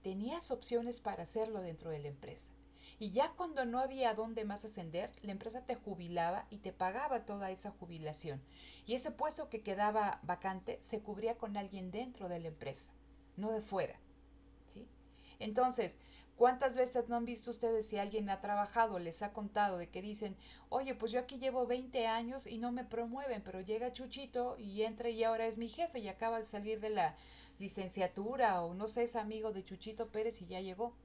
tenías opciones para hacerlo dentro de la empresa. Y ya cuando no había dónde más ascender, la empresa te jubilaba y te pagaba toda esa jubilación. Y ese puesto que quedaba vacante se cubría con alguien dentro de la empresa, no de fuera, ¿sí? Entonces, ¿cuántas veces no han visto ustedes si alguien ha trabajado, les ha contado de que dicen, oye, pues yo aquí llevo 20 años y no me promueven, pero llega Chuchito y entra y ahora es mi jefe y acaba de salir de la licenciatura o no sé, es amigo de Chuchito Pérez y ya llegó?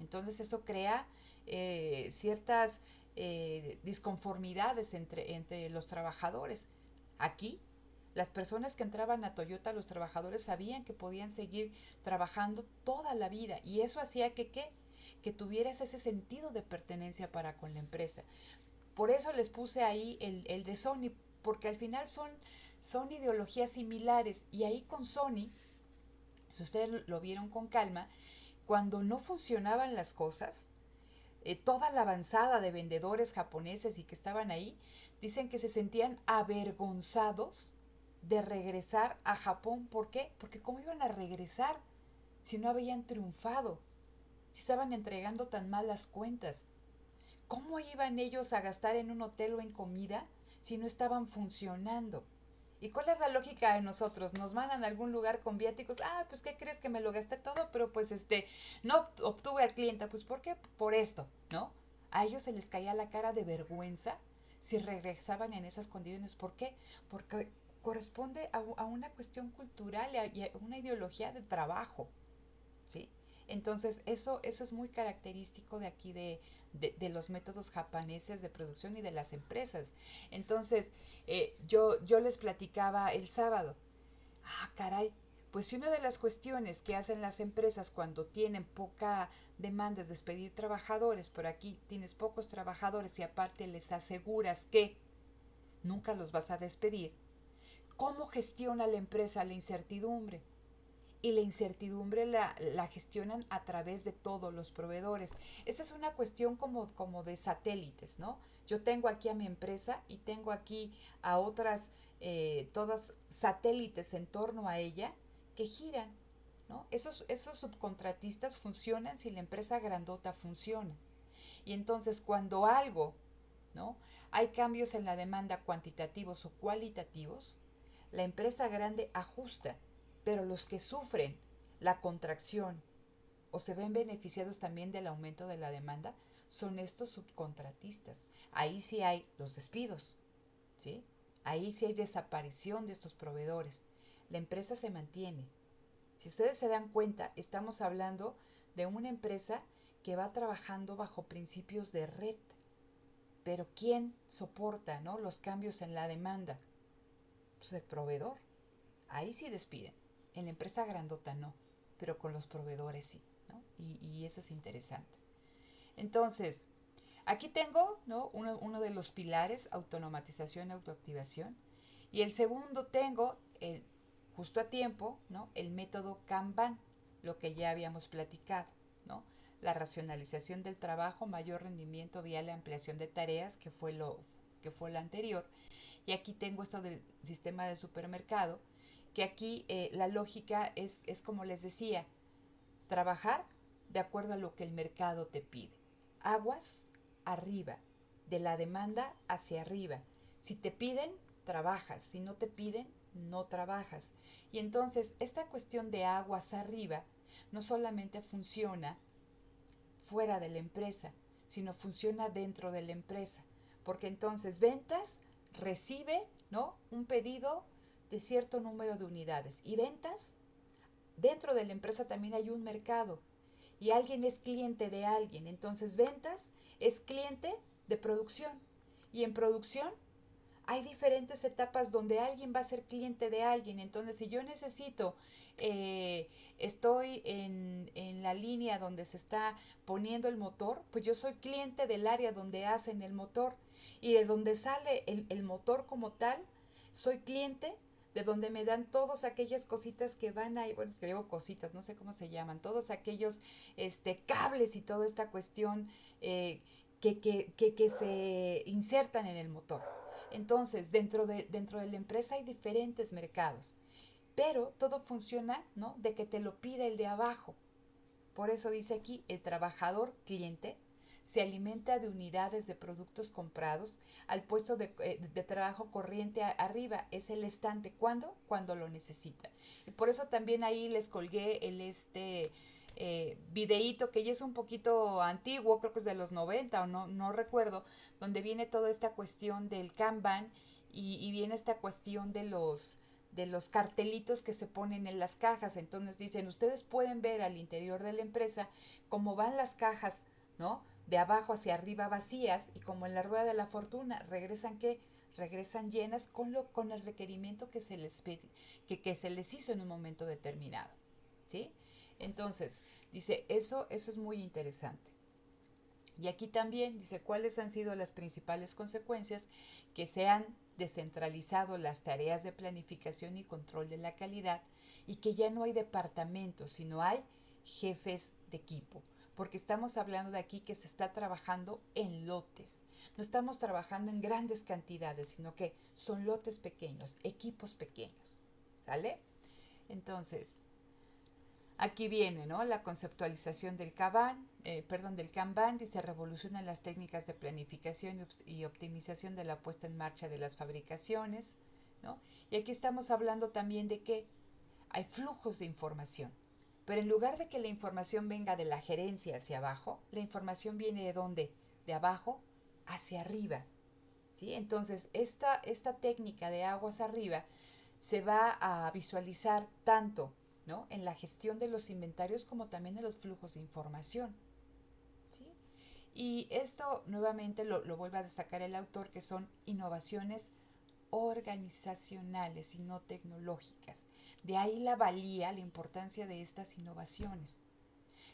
Entonces eso crea ciertas disconformidades entre los trabajadores. Aquí, las personas que entraban a Toyota, los trabajadores sabían que podían seguir trabajando toda la vida y eso hacía que tuvieras ese sentido de pertenencia para con la empresa. Por eso les puse ahí el de Sony, porque al final son ideologías similares y ahí con Sony, si ustedes lo vieron con calma, cuando no funcionaban las cosas, toda la avanzada de vendedores japoneses y que estaban ahí, dicen que se sentían avergonzados de regresar a Japón. ¿Por qué? Porque ¿cómo iban a regresar si no habían triunfado? Si estaban entregando tan malas cuentas. ¿Cómo iban ellos a gastar en un hotel o en comida si no estaban funcionando? ¿Y cuál es la lógica de nosotros? Nos mandan a algún lugar con viáticos. Ah, pues ¿qué crees? Que me lo gasté todo, pero pues no obtuve al cliente. Pues ¿por qué? Por esto, ¿no? A ellos se les caía la cara de vergüenza si regresaban en esas condiciones. ¿Por qué? Porque corresponde a una cuestión cultural y a una ideología de trabajo, ¿sí? Entonces, eso es muy característico de aquí de los métodos japoneses de producción y de las empresas. Entonces, yo les platicaba el sábado, caray, pues si una de las cuestiones que hacen las empresas cuando tienen poca demanda es despedir trabajadores, por aquí tienes pocos trabajadores y aparte les aseguras que nunca los vas a despedir, ¿cómo gestiona la empresa la incertidumbre? Y la incertidumbre la gestionan a través de todos los proveedores. Esta es una cuestión como de satélites, ¿no? Yo tengo aquí a mi empresa y tengo aquí a otras, todas satélites en torno a ella que giran, ¿no? Esos subcontratistas funcionan si la empresa grandota funciona. Y entonces cuando algo, ¿no? Hay cambios en la demanda cuantitativos o cualitativos, la empresa grande ajusta, pero los que sufren la contracción o se ven beneficiados también del aumento de la demanda son estos subcontratistas. Ahí sí hay los despidos, ¿sí? Ahí sí hay desaparición de estos proveedores. La empresa se mantiene. Si ustedes se dan cuenta, estamos hablando de una empresa que va trabajando bajo principios de red. Pero ¿quién soporta, ¿no?, los cambios en la demanda? Pues el proveedor. Ahí sí despiden. En la empresa grandota no, pero con los proveedores sí, ¿no? Y eso es interesante. Entonces, aquí tengo, ¿no?, uno de los pilares, automatización, autoactivación. Y el segundo tengo, justo a tiempo, ¿no?, el método Kanban, lo que ya habíamos platicado, ¿no? La racionalización del trabajo, mayor rendimiento vía la ampliación de tareas, que fue lo anterior. Y aquí tengo esto del sistema de supermercado, que aquí la lógica es como les decía, trabajar de acuerdo a lo que el mercado te pide. Aguas arriba, de la demanda hacia arriba. Si te piden, trabajas. Si no te piden, no trabajas. Y entonces esta cuestión de aguas arriba no solamente funciona fuera de la empresa, sino funciona dentro de la empresa. Porque entonces ventas recibe, ¿no?, un pedido de cierto número de unidades. Y ventas, dentro de la empresa también hay un mercado. Y alguien es cliente de alguien. Entonces ventas es cliente de producción. Y en producción hay diferentes etapas donde alguien va a ser cliente de alguien. Entonces, si yo necesito, estoy en la línea donde se está poniendo el motor, pues yo soy cliente del área donde hacen el motor. Y de donde sale el motor como tal, soy cliente de donde me dan todas aquellas cositas que van ahí, bueno, es que digo cositas, no sé cómo se llaman, todos aquellos cables y toda esta cuestión que se insertan en el motor. Entonces, dentro de la empresa hay diferentes mercados, pero todo funciona, ¿no?, de que te lo pide el de abajo. Por eso dice aquí, el trabajador cliente se alimenta de unidades de productos comprados al puesto de trabajo corriente arriba. Es el estante. ¿Cuándo? Cuando lo necesita. Y por eso también ahí les colgué el videíto que ya es un poquito antiguo, creo que es de los 90 o no recuerdo, donde viene toda esta cuestión del Kanban y viene esta cuestión de los cartelitos que se ponen en las cajas. Entonces dicen, ustedes pueden ver al interior de la empresa cómo van las cajas, ¿no?, de abajo hacia arriba vacías, y como en la rueda de la fortuna, regresan ¿qué? Regresan llenas con el requerimiento que se les hizo en un momento determinado, ¿sí? Entonces, dice, eso es muy interesante. Y aquí también dice, ¿cuáles han sido las principales consecuencias? Que se han descentralizado las tareas de planificación y control de la calidad, y que ya no hay departamentos, sino hay jefes de equipo. Porque estamos hablando de aquí que se está trabajando en lotes. No estamos trabajando en grandes cantidades, sino que son lotes pequeños, equipos pequeños. ¿Sale? Entonces, aquí viene, ¿no?, la conceptualización del Kanban, dice, revolucionan las técnicas de planificación y optimización de la puesta en marcha de las fabricaciones, ¿no? Y aquí estamos hablando también de que hay flujos de información, pero en lugar de que la información venga de la gerencia hacia abajo, la información viene ¿de dónde? De abajo hacia arriba, ¿sí? Entonces, esta técnica de aguas arriba se va a visualizar tanto, ¿no?, en la gestión de los inventarios como también en los flujos de información. ¿Sí? Y esto nuevamente lo vuelve a destacar el autor, que son innovaciones organizacionales y no tecnológicas. De ahí la valía, la importancia de estas innovaciones.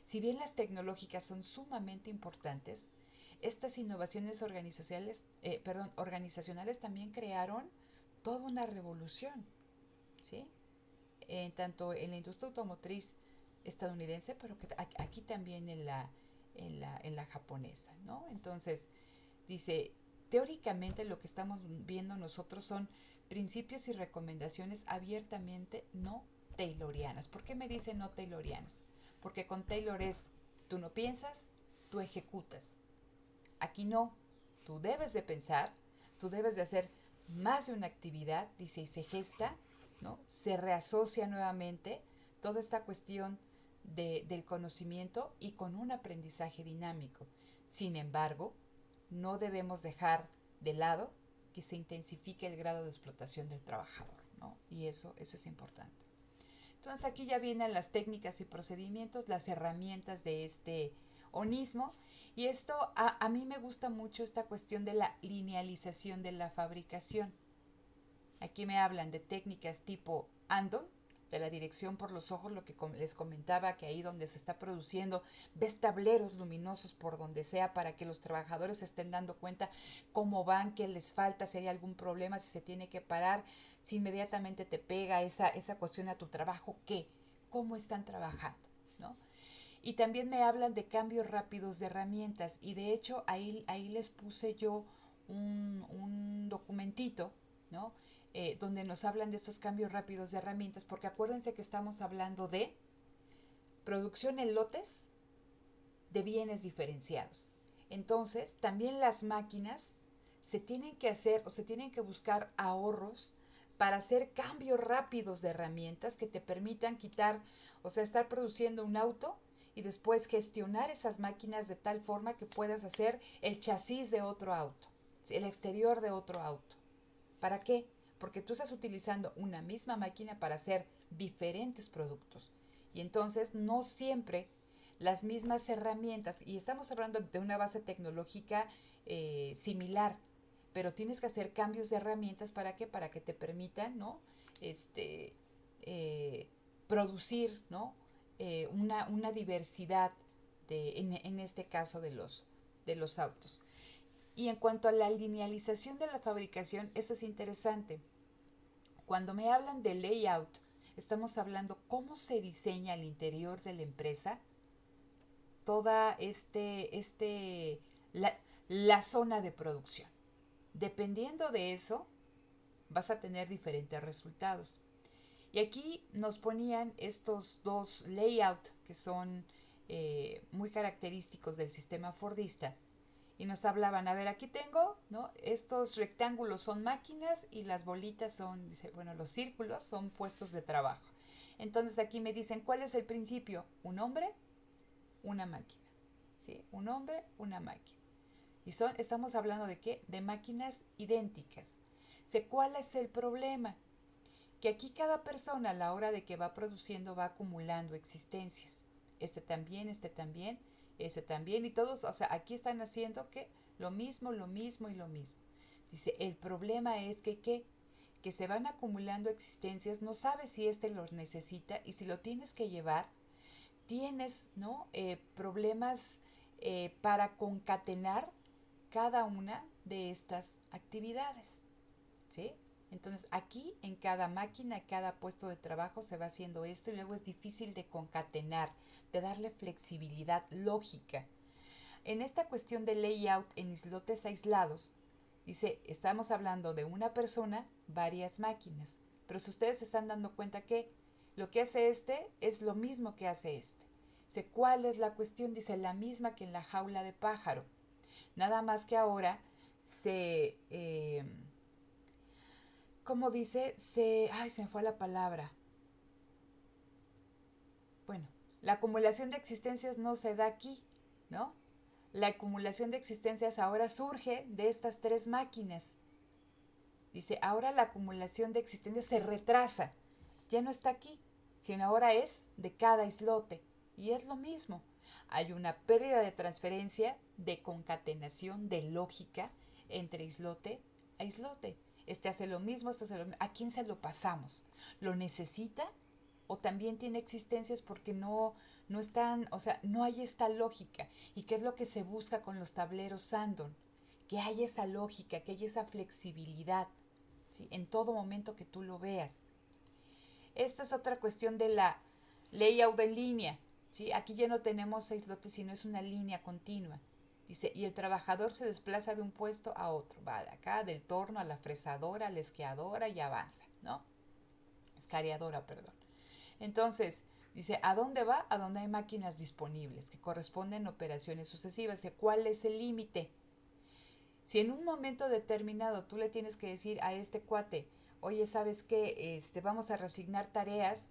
Si bien las tecnológicas son sumamente importantes, estas innovaciones organizacionales también crearon toda una revolución, ¿sí? Tanto en la industria automotriz estadounidense, pero que aquí también en la japonesa, ¿no? Entonces, dice, teóricamente lo que estamos viendo nosotros son principios y recomendaciones abiertamente no taylorianas. ¿Por qué me dice no taylorianas? Porque con Taylor es, tú no piensas, tú ejecutas. Aquí no, tú debes de pensar, tú debes de hacer más de una actividad, dice, y se gesta, ¿no? Se reasocia nuevamente toda esta cuestión del conocimiento y con un aprendizaje dinámico. Sin embargo, no debemos dejar de lado que se intensifique el grado de explotación del trabajador, ¿no? Y eso es importante. Entonces aquí ya vienen las técnicas y procedimientos, las herramientas de este onismo. Y esto a mí me gusta mucho esta cuestión de la linealización de la fabricación. Aquí me hablan de técnicas tipo Andon, de la dirección por los ojos, lo que les comentaba, que ahí donde se está produciendo, ves tableros luminosos por donde sea para que los trabajadores se estén dando cuenta cómo van, qué les falta, si hay algún problema, si se tiene que parar, si inmediatamente te pega esa cuestión a tu trabajo, ¿qué? ¿Cómo están trabajando? ¿No? Y también me hablan de cambios rápidos de herramientas, y de hecho ahí les puse yo un documentito, ¿no? Donde nos hablan de estos cambios rápidos de herramientas, porque acuérdense que estamos hablando de producción en lotes de bienes diferenciados. Entonces, también las máquinas se tienen que hacer o se tienen que buscar ahorros para hacer cambios rápidos de herramientas que te permitan quitar, o sea, estar produciendo un auto y después gestionar esas máquinas de tal forma que puedas hacer el chasis de otro auto, el exterior de otro auto. ¿Para qué? Porque tú estás utilizando una misma máquina para hacer diferentes productos. Y entonces no siempre las mismas herramientas, y estamos hablando de una base tecnológica similar, pero tienes que hacer cambios de herramientas. ¿Para qué? Para que te permitan, ¿no? Eh, producir, ¿no? Una diversidad en este caso de los autos. Y en cuanto a la linealización de la fabricación, eso es interesante. Cuando me hablan de layout, estamos hablando cómo se diseña al interior de la empresa toda la zona de producción. Dependiendo de eso, vas a tener diferentes resultados. Y aquí nos ponían estos dos layouts que son muy característicos del sistema fordista. Y nos hablaban, a ver, aquí tengo, ¿no? Estos rectángulos son máquinas y las bolitas son, dice, bueno, los círculos son puestos de trabajo. Entonces aquí me dicen, ¿cuál es el principio? Un hombre, una máquina. ¿Sí? Un hombre, una máquina. Y estamos hablando de qué? De máquinas idénticas. ¿Cuál es el problema? Que aquí cada persona a la hora de que va produciendo va acumulando existencias. Este también, ese también, y todos, o sea, aquí están haciendo que lo mismo y lo mismo. Dice, el problema es que se van acumulando existencias, no sabes si este lo necesita, y si lo tienes que llevar, tienes, ¿no? Problemas para concatenar cada una de estas actividades, ¿sí? Entonces aquí en cada máquina, cada puesto de trabajo se va haciendo esto, y luego es difícil de concatenar, de darle flexibilidad lógica. En esta cuestión de layout en islotes aislados, dice, estamos hablando de una persona, varias máquinas, pero si ustedes se están dando cuenta que lo que hace este es lo mismo que hace este. Dice, ¿cuál es la cuestión? Dice, la misma que en la jaula de pájaro. Nada más que ahora ¿cómo dice? Se me fue la palabra. Bueno, la acumulación de existencias no se da aquí, ¿no? La acumulación de existencias ahora surge de estas tres máquinas. Dice, ahora la acumulación de existencia se retrasa. Ya no está aquí, sino ahora es de cada islote. Y es lo mismo. Hay una pérdida de transferencia, de concatenación, de lógica entre islote a islote. Este hace lo mismo, este hace lo mismo. ¿A quién se lo pasamos? ¿Lo necesita? ¿O también tiene existencias porque no están, o sea, no hay esta lógica? ¿Y qué es lo que se busca con los tableros Sandon? Que haya esa lógica, que haya esa flexibilidad, ¿sí? En todo momento que tú lo veas. Esta es otra cuestión de la layout en línea, ¿sí? Aquí ya no tenemos 6 lotes, sino es una línea continua. Dice, y el trabajador se desplaza de un puesto a otro, va de acá, del torno a la fresadora, a la esquiadora y avanza, ¿no? Escariadora, perdón. Entonces, dice, ¿a dónde va? A donde hay máquinas disponibles, que corresponden a operaciones sucesivas. Dice, ¿cuál es el límite? Si en un momento determinado tú le tienes que decir a este cuate, oye, ¿sabes qué? Vamos a reasignar tareas,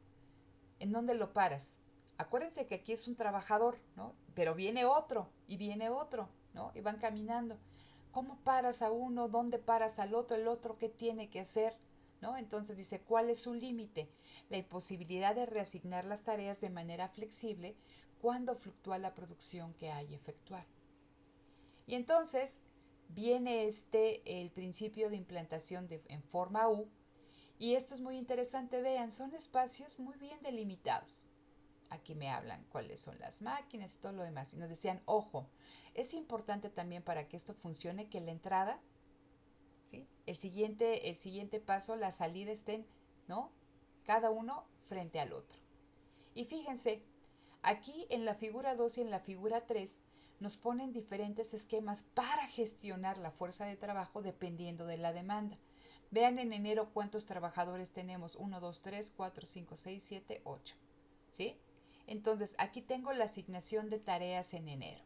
¿en dónde lo paras? Acuérdense que aquí es un trabajador, ¿no? Pero viene otro, ¿no? Y van caminando. ¿Cómo paras a uno? ¿Dónde paras al otro? ¿El otro qué tiene que hacer? ¿No? Entonces dice, ¿cuál es su límite? La imposibilidad de reasignar las tareas de manera flexible cuando fluctúa la producción que hay efectuar. Y entonces viene el principio de implantación en forma U, y esto es muy interesante, vean, son espacios muy bien delimitados. Aquí me hablan cuáles son las máquinas y todo lo demás. Y nos decían, ojo, es importante también para que esto funcione que la entrada, ¿sí? El siguiente paso, la salida estén, ¿no? Cada uno frente al otro. Y fíjense, aquí en la figura 2 y en la figura 3 nos ponen diferentes esquemas para gestionar la fuerza de trabajo dependiendo de la demanda. Vean en enero cuántos trabajadores tenemos. 1, 2, 3, 4, 5, 6, 7, 8. ¿Sí? Entonces, aquí tengo la asignación de tareas en enero.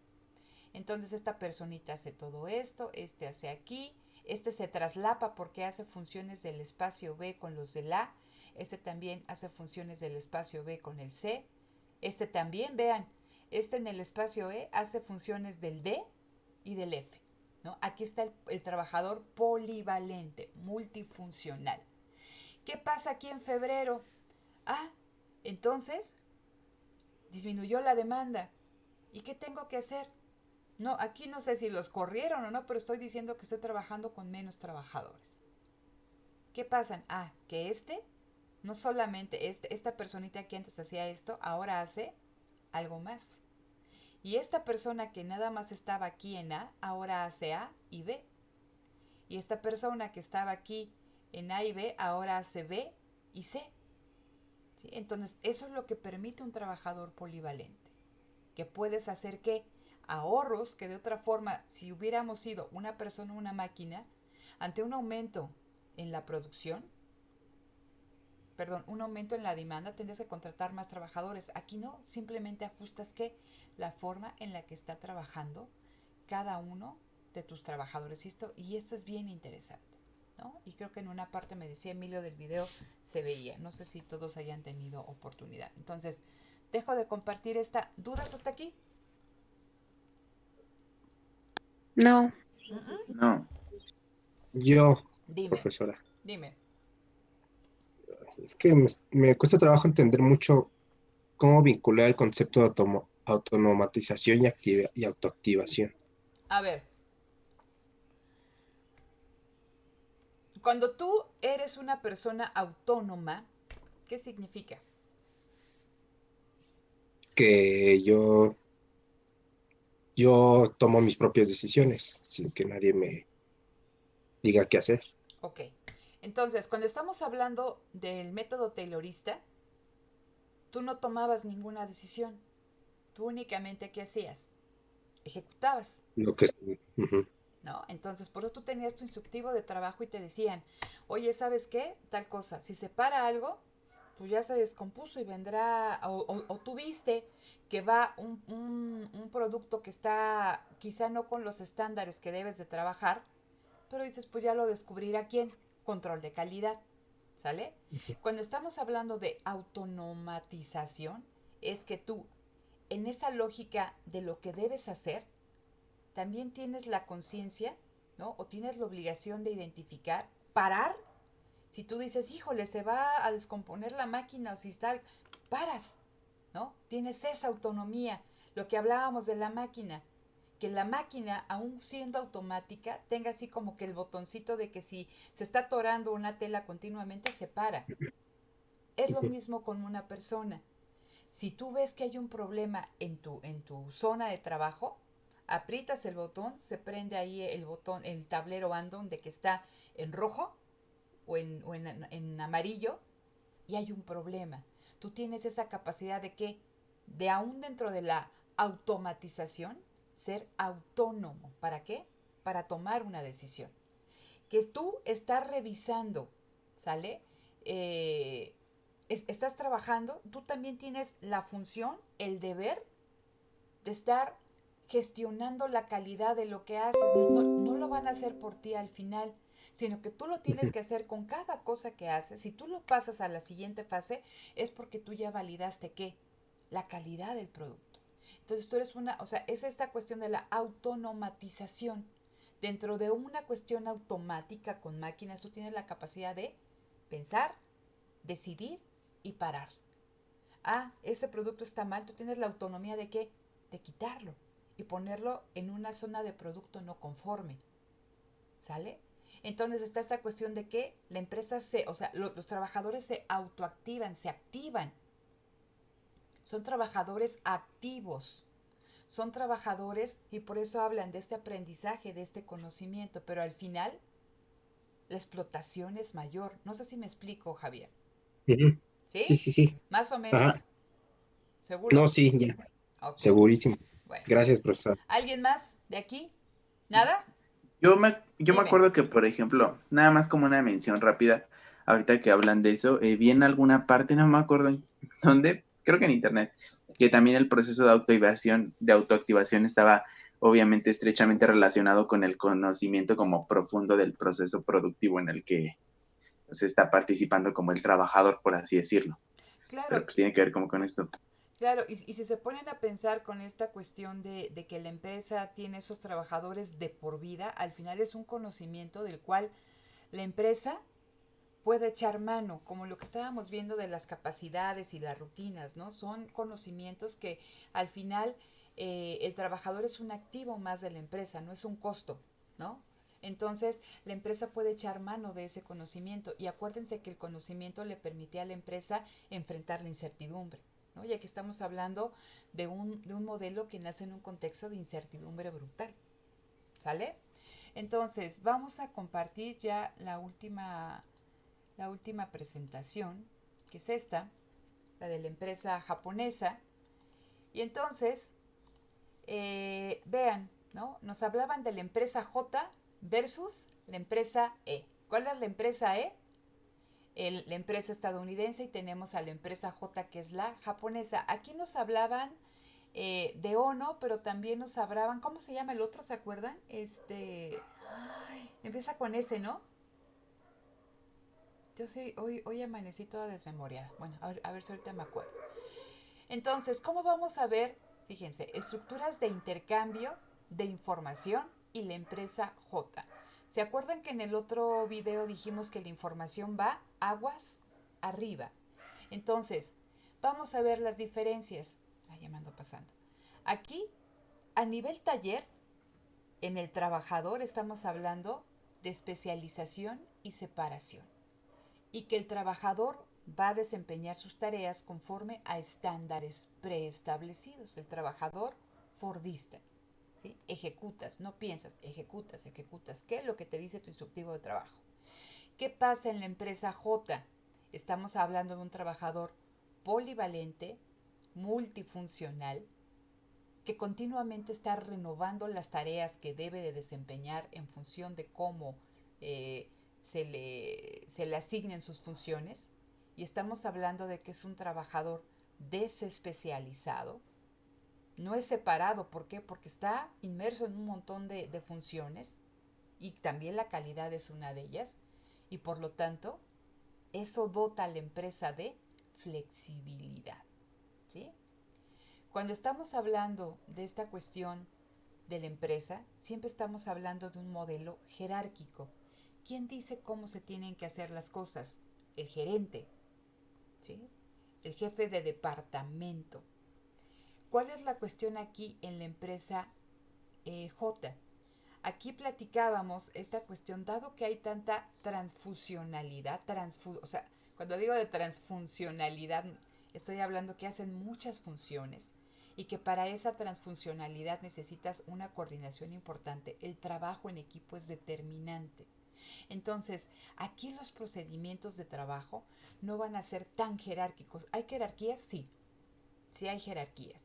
Entonces, esta personita hace todo esto, este hace aquí, este se traslapa porque hace funciones del espacio B con los del A, este también hace funciones del espacio B con el C, este también, vean, este en el espacio E hace funciones del D y del F, ¿no? Aquí está el trabajador polivalente, multifuncional. ¿Qué pasa aquí en febrero? Ah, entonces disminuyó la demanda. ¿Y qué tengo que hacer? No, aquí no sé si los corrieron o no, pero estoy diciendo que estoy trabajando con menos trabajadores. ¿Qué pasa? Ah, que no solamente esta personita que antes hacía esto, ahora hace algo más. Y esta persona que nada más estaba aquí en A, ahora hace A y B. Y esta persona que estaba aquí en A y B, ahora hace B y C. ¿Sí? Entonces, eso es lo que permite un trabajador polivalente. Que puedes hacer que ahorros que de otra forma, si hubiéramos sido una persona o una máquina, ante un aumento en la producción, un aumento en la demanda, tendrías que contratar más trabajadores. Aquí no, simplemente ajustas que la forma en la que está trabajando cada uno de tus trabajadores. Y esto es bien interesante, ¿no? Y creo que en una parte me decía Emilio del video se veía. No sé si todos hayan tenido oportunidad. Entonces, dejo de compartir esta. ¿Dudas hasta aquí? No, No. Yo, Dime, profesora, dime. es que me cuesta trabajo entender mucho cómo vincular el concepto de automatización y autoactivación. A ver, cuando tú eres una persona autónoma, ¿qué significa? Que yo tomo mis propias decisiones sin que nadie me diga qué hacer. Ok. Entonces, cuando estamos hablando del método taylorista, tú no tomabas ninguna decisión. Tú únicamente, ¿qué hacías? Ejecutabas, Lo que ujú. ¿no? Entonces, por eso tú tenías tu instructivo de trabajo y te decían, oye, ¿sabes qué? Tal cosa. Si se para algo, pues ya se descompuso y vendrá, o tú viste que va un producto que está quizá no con los estándares que debes de trabajar, pero dices, pues ya lo descubrirá quién, control de calidad, ¿sale? Cuando estamos hablando de autonomatización, es que tú, en esa lógica de lo que debes hacer, también tienes la conciencia, ¿no? O tienes la obligación de identificar parar. Si tú dices, híjole, se va a descomponer la máquina o si está, paras, ¿no? Tienes esa autonomía, lo que hablábamos de la máquina, que la máquina, aún siendo automática, tenga así como que el botoncito de que si se está atorando una tela continuamente, se para. Es lo mismo con una persona. Si tú ves que hay un problema en tu zona de trabajo, aprietas el botón, se prende ahí el botón, el tablero andon de que está en rojo en amarillo y hay un problema. Tú tienes esa capacidad de que, de aún dentro de la automatización, ser autónomo. ¿Para qué? Para tomar una decisión. Que tú estás revisando, ¿sale? Estás trabajando, tú también tienes la función, el deber de estar gestionando la calidad de lo que haces. No lo van a hacer por ti al final, sino que tú lo tienes que hacer con cada cosa que haces. Si tú lo pasas a la siguiente fase, es porque tú ya validaste ¿qué? La calidad del producto. Entonces tú eres una, o sea, es esta cuestión de la autonomatización. Dentro de una cuestión automática con máquinas, tú tienes la capacidad de pensar, decidir y parar. Ah, ese producto está mal, tú tienes la autonomía de ¿qué? De quitarlo y ponerlo en una zona de producto no conforme. ¿Sale? Entonces está esta cuestión de que la empresa los trabajadores se autoactivan, se activan. Son trabajadores activos. Son trabajadores y por eso hablan de este aprendizaje, de este conocimiento, pero al final la explotación es mayor. No sé si me explico, Javier. Ujú. ¿Sí? Sí, sí, sí. Más o Ajá. menos. ¿Seguro? No, sí, ya. Ok. Segurísimo. Bueno. Gracias, profesor. ¿Alguien más de aquí? ¿Nada? Yo me Dime. acuerdo que, por ejemplo, nada más como una mención rápida, ahorita que hablan de eso, vi en alguna parte, no me acuerdo en dónde, creo que en internet, que también el proceso de autoactivación estaba obviamente estrechamente relacionado con el conocimiento como profundo del proceso productivo en el que se está participando como el trabajador, por así decirlo. Pero Claro, pues tiene que ver como con esto. claro, y si se ponen a pensar con esta cuestión de que la empresa tiene esos trabajadores de por vida, al final es un conocimiento del cual la empresa puede echar mano, como lo que estábamos viendo de las capacidades y las rutinas, ¿no? Son conocimientos que al final el trabajador es un activo más de la empresa, no es un costo, ¿no? Entonces, la empresa puede echar mano de ese conocimiento y acuérdense que el conocimiento le permite a la empresa enfrentar la incertidumbre, ¿no? Ya que estamos hablando de un modelo que nace en un contexto de incertidumbre brutal, ¿sale? Entonces, vamos a compartir ya la última presentación, que es esta, la de la empresa japonesa. Y entonces, vean, ¿no? Nos hablaban de la empresa J versus la empresa E. ¿Cuál es la empresa E? La empresa estadounidense y tenemos a la empresa J que es la japonesa. Aquí nos hablaban de Ono, pero también nos hablaban, ¿cómo se llama el otro? ¿Se acuerdan? Empieza con S, ¿no? Yo sí, hoy amanecí toda desmemoriada. Bueno, a ver si ahorita me acuerdo. Entonces, ¿cómo vamos a ver? Fíjense, estructuras de intercambio de información y la empresa J. ¿Se acuerdan que en el otro video dijimos que la información va aguas arriba? Entonces, vamos a ver las diferencias. Ay, ya me ando pasando. Aquí, a nivel taller, en el trabajador estamos hablando de especialización y separación y que el trabajador va a desempeñar sus tareas conforme a estándares preestablecidos. El trabajador fordista. ¿Sí? Ejecutas, no piensas, ejecutas, ejecutas. ¿Qué es lo que te dice tu instructivo de trabajo? ¿Qué pasa en la empresa J? Estamos hablando de un trabajador polivalente, multifuncional, que continuamente está renovando las tareas que debe de desempeñar en función de cómo se le asignen sus funciones. Y estamos hablando de que es un trabajador desespecializado, no es separado. ¿Por qué? Porque está inmerso en un montón de funciones y también la calidad es una de ellas. Y por lo tanto, eso dota a la empresa de flexibilidad. ¿Sí? Cuando estamos hablando de esta cuestión de la empresa, siempre estamos hablando de un modelo jerárquico. ¿Quién dice cómo se tienen que hacer las cosas? El gerente, ¿sí? El jefe de departamento. ¿Cuál es la cuestión aquí en la empresa J? Aquí platicábamos esta cuestión, dado que hay tanta transfusionalidad, o sea, cuando digo de transfuncionalidad, estoy hablando que hacen muchas funciones y que para esa transfuncionalidad necesitas una coordinación importante. El trabajo en equipo es determinante. Entonces, aquí los procedimientos de trabajo no van a ser tan jerárquicos. ¿Hay jerarquías? Sí, sí hay jerarquías.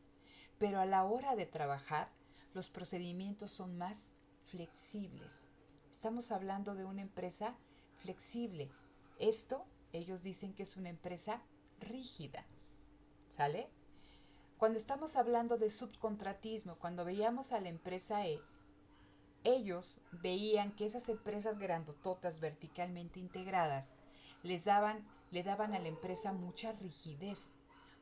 Pero a la hora de trabajar, los procedimientos son más flexibles. Estamos hablando de una empresa flexible. Esto, ellos dicen que es una empresa rígida. ¿Sale? Cuando estamos hablando de subcontratismo, cuando veíamos a la empresa E, ellos veían que esas empresas grandototas verticalmente integradas le daban a la empresa mucha rigidez,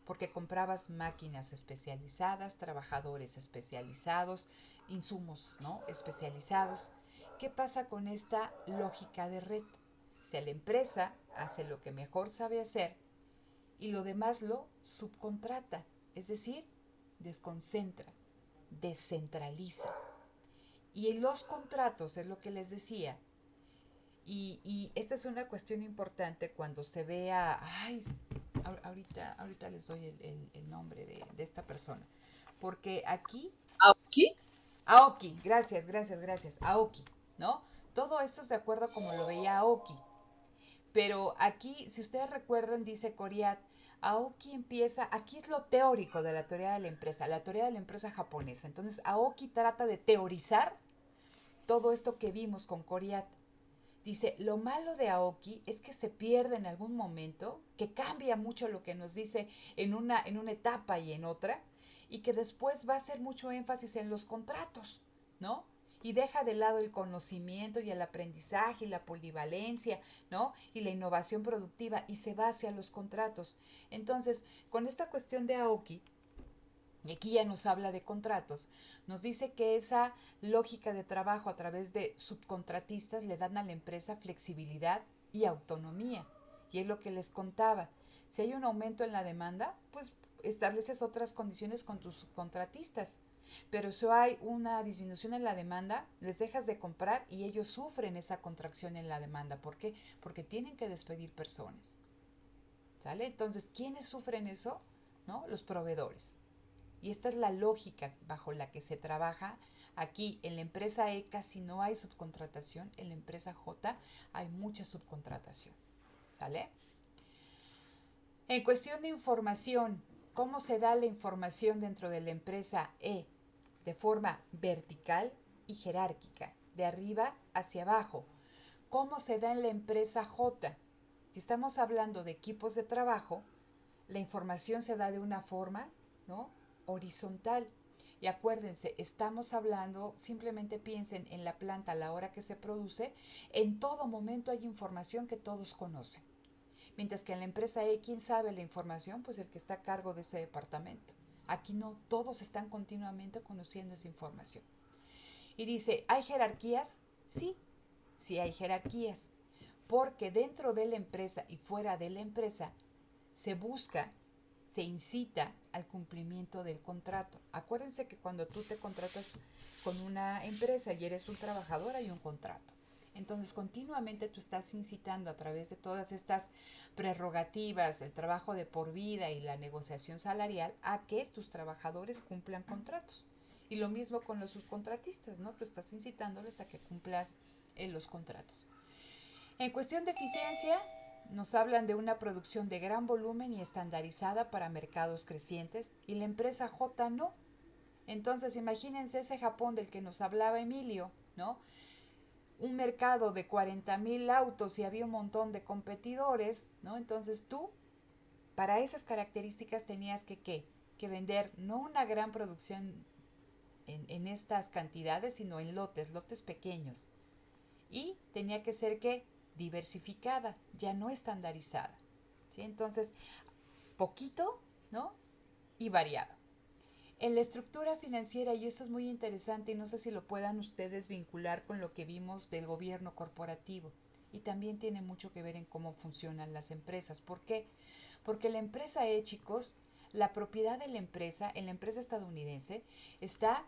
porque comprabas máquinas especializadas, trabajadores especializados, insumos, ¿no?, especializados. ¿Qué pasa con esta lógica de red? Si la empresa hace lo que mejor sabe hacer y lo demás lo subcontrata, es decir, desconcentra, descentraliza. Y en los contratos, es lo que les decía, y esta es una cuestión importante cuando se vea, ay, ahorita les doy el nombre de esta persona, porque aquí, ¿Aoki? Aoki, gracias, Aoki, ¿no? Todo esto es de acuerdo como lo veía Aoki, pero aquí, si ustedes recuerdan, dice Coriat, Aoki empieza, aquí es lo teórico de la teoría de la empresa japonesa, entonces Aoki trata de teorizar todo esto que vimos con Coriat. Dice, lo malo de Aoki es que se pierde en algún momento, que cambia mucho lo que nos dice en una etapa y en otra, y que después va a hacer mucho énfasis en los contratos, ¿no? Y deja de lado el conocimiento y el aprendizaje y la polivalencia, ¿no? Y la innovación productiva y se va hacia los contratos. Entonces, con esta cuestión de Aoki, y aquí ya nos habla de contratos, nos dice que esa lógica de trabajo a través de subcontratistas le dan a la empresa flexibilidad y autonomía. Y es lo que les contaba. Si hay un aumento en la demanda, pues estableces otras condiciones con tus subcontratistas. Pero si hay una disminución en la demanda, les dejas de comprar y ellos sufren esa contracción en la demanda. ¿Por qué? Porque tienen que despedir personas. ¿Sale? Entonces, ¿quiénes sufren eso? ¿No? Los proveedores. Y esta es la lógica bajo la que se trabaja. Aquí en la empresa E casi no hay subcontratación, en la empresa J hay mucha subcontratación. ¿Sale? En cuestión de información, ¿cómo se da la información dentro de la empresa E? De forma vertical y jerárquica, de arriba hacia abajo. ¿Cómo se da en la empresa J? Si estamos hablando de equipos de trabajo, la información se da de una forma, ¿no?, horizontal. Y acuérdense, estamos hablando, simplemente piensen en la planta a la hora que se produce, en todo momento hay información que todos conocen. Mientras que en la empresa E, ¿quién sabe la información? Pues el que está a cargo de ese departamento. Aquí no, todos están continuamente conociendo esa información. Y dice, ¿hay jerarquías? Sí, sí hay jerarquías. Porque dentro de la empresa y fuera de la empresa se busca, se incita al cumplimiento del contrato. Acuérdense que cuando tú te contratas con una empresa y eres un trabajador, hay un contrato. Entonces, continuamente tú estás incitando a través de todas estas prerrogativas, el trabajo de por vida y la negociación salarial, a que tus trabajadores cumplan contratos. Y lo mismo con los subcontratistas, ¿no? Tú estás incitándoles a que cumplan los contratos. En cuestión de eficiencia, nos hablan de una producción de gran volumen y estandarizada para mercados crecientes, y la empresa J no. Entonces, imagínense ese Japón del que nos hablaba Emilio, ¿no? Un mercado de 40,000 autos y había un montón de competidores, ¿no? Entonces tú, para esas características tenías que vender no una gran producción en estas cantidades, sino en lotes pequeños. Y tenía que ser que diversificada, ya no estandarizada. ¿Sí? Entonces, poquito, ¿no?, y variado. En la estructura financiera, y esto es muy interesante y no sé si lo puedan ustedes vincular con lo que vimos del gobierno corporativo. y también tiene mucho que ver en cómo funcionan las empresas. ¿Por qué? Porque la empresa chicos, la propiedad de la empresa, en la empresa estadounidense, está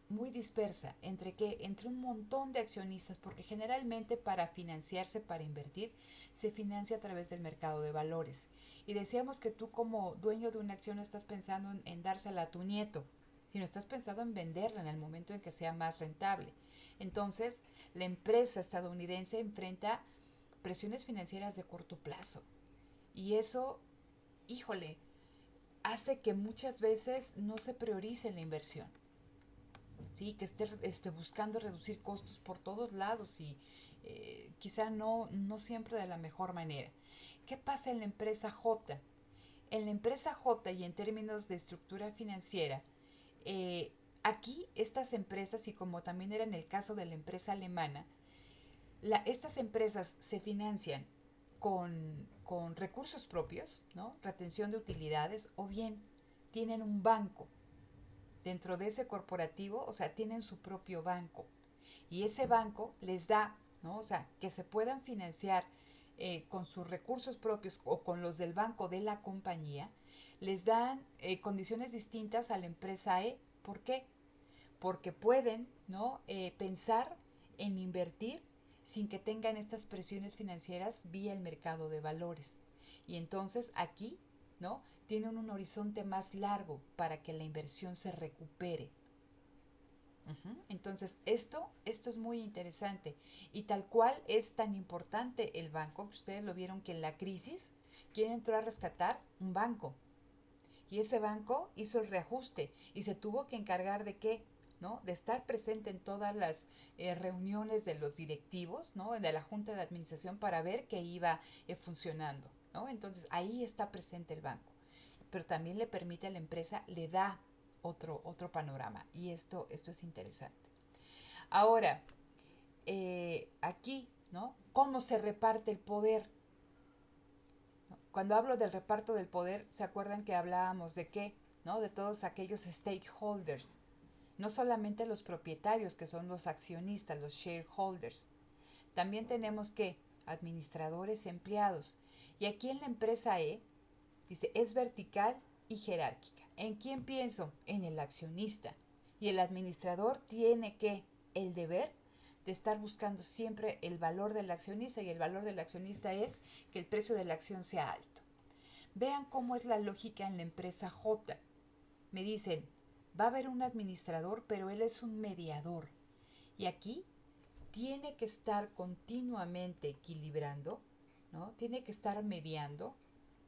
muy dispersa. ¿Entre qué? Entre un montón de accionistas, porque generalmente para financiarse, para invertir, se financia a través del mercado de valores. Y decíamos que tú como dueño de una acción no estás pensando en dársela a tu nieto, sino estás pensando en venderla en el momento en que sea más rentable. Entonces, la empresa estadounidense enfrenta presiones financieras de corto plazo. Y eso, híjole, hace que muchas veces no se priorice la inversión. ¿Sí? Que esté buscando reducir costos por todos lados y quizá no siempre de la mejor manera. ¿Qué pasa en la empresa J? En la empresa J y en términos de estructura financiera, aquí estas empresas, y como también era en el caso de la empresa alemana, estas empresas se financian con recursos propios, ¿no? Retención de utilidades, o bien tienen un banco dentro de ese corporativo, o sea, tienen su propio banco. Y ese banco les da, ¿no? O sea, que se puedan financiar con sus recursos propios o con los del banco de la compañía, les dan condiciones distintas a la empresa E. ¿Por qué? Porque pueden, ¿no? Pensar en invertir sin que tengan estas presiones financieras vía el mercado de valores. Y entonces aquí, ¿no? Tienen un horizonte más largo para que la inversión se recupere. Entonces, esto es muy interesante. Y tal cual es tan importante el banco, que ustedes lo vieron que en la crisis, ¿quién entró a rescatar? Un banco. Y ese banco hizo el reajuste y se tuvo que encargar de qué, ¿no? De estar presente en todas las reuniones de los directivos, ¿no? De la junta de administración para ver que iba funcionando, ¿no? Entonces, ahí está presente el banco. Pero también le permite a la empresa, le da otro panorama. Y esto es interesante. Ahora, aquí, ¿no? ¿Cómo se reparte el poder? Cuando hablo del reparto del poder, ¿se acuerdan que hablábamos de qué? ¿No? De todos aquellos stakeholders. No solamente los propietarios, que son los accionistas, los shareholders. También tenemos que administradores, empleados. Y aquí en la empresa dice, es vertical y jerárquica. ¿En quién pienso? En el accionista. Y el administrador tiene el deber de estar buscando siempre el valor del accionista, y el valor del accionista es que el precio de la acción sea alto. Vean cómo es la lógica en la empresa J. Me dicen, va a haber un administrador, pero él es un mediador. Y aquí tiene que estar continuamente equilibrando, ¿no? Tiene que estar mediando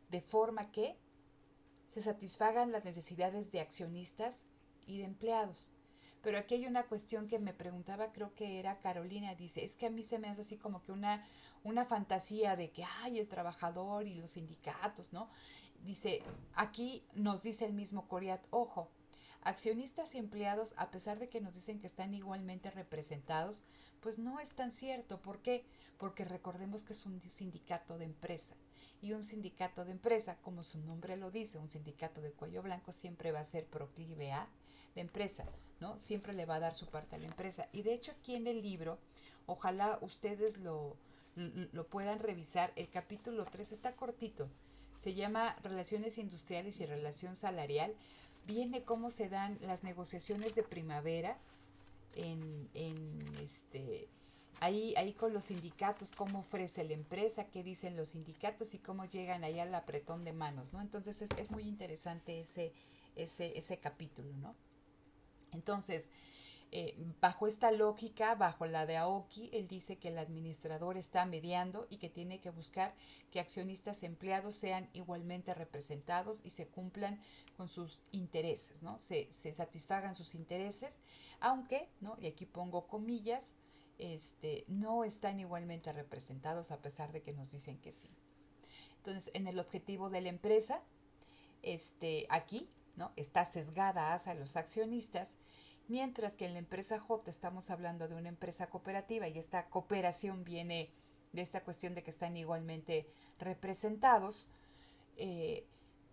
de forma que se satisfagan las necesidades de accionistas y de empleados. Pero aquí hay una cuestión que me preguntaba, creo que era Carolina, dice, es que a mí se me hace así como que una fantasía de que hay el trabajador y los sindicatos, ¿no? Dice, aquí nos dice el mismo Coriat, ojo, accionistas y empleados, a pesar de que nos dicen que están igualmente representados, pues no es tan cierto. ¿Por qué? Porque recordemos que es un sindicato de empresa. Y un sindicato de empresa, como su nombre lo dice, un sindicato de cuello blanco siempre va a ser proclive a la empresa, ¿no? Siempre le va a dar su parte a la empresa. Y de hecho aquí en el libro, ojalá ustedes lo puedan revisar, el capítulo 3 está cortito, se llama Relaciones Industriales y Relación Salarial. Viene cómo se dan las negociaciones de primavera ahí con los sindicatos, cómo ofrece la empresa, qué dicen los sindicatos y cómo llegan ahí al apretón de manos, ¿no? Entonces es muy interesante ese capítulo, ¿no? Entonces, bajo esta lógica, bajo la de Aoki, él dice que el administrador está mediando y que tiene que buscar que accionistas y empleados sean igualmente representados y se cumplan con sus intereses, ¿no? Se satisfagan sus intereses, aunque, ¿no? Y aquí pongo comillas, no están igualmente representados a pesar de que nos dicen que sí. Entonces, en el objetivo de la empresa, aquí, ¿no? Está sesgada hacia los accionistas, mientras que en la empresa J estamos hablando de una empresa cooperativa y esta cooperación viene de esta cuestión de que están igualmente representados,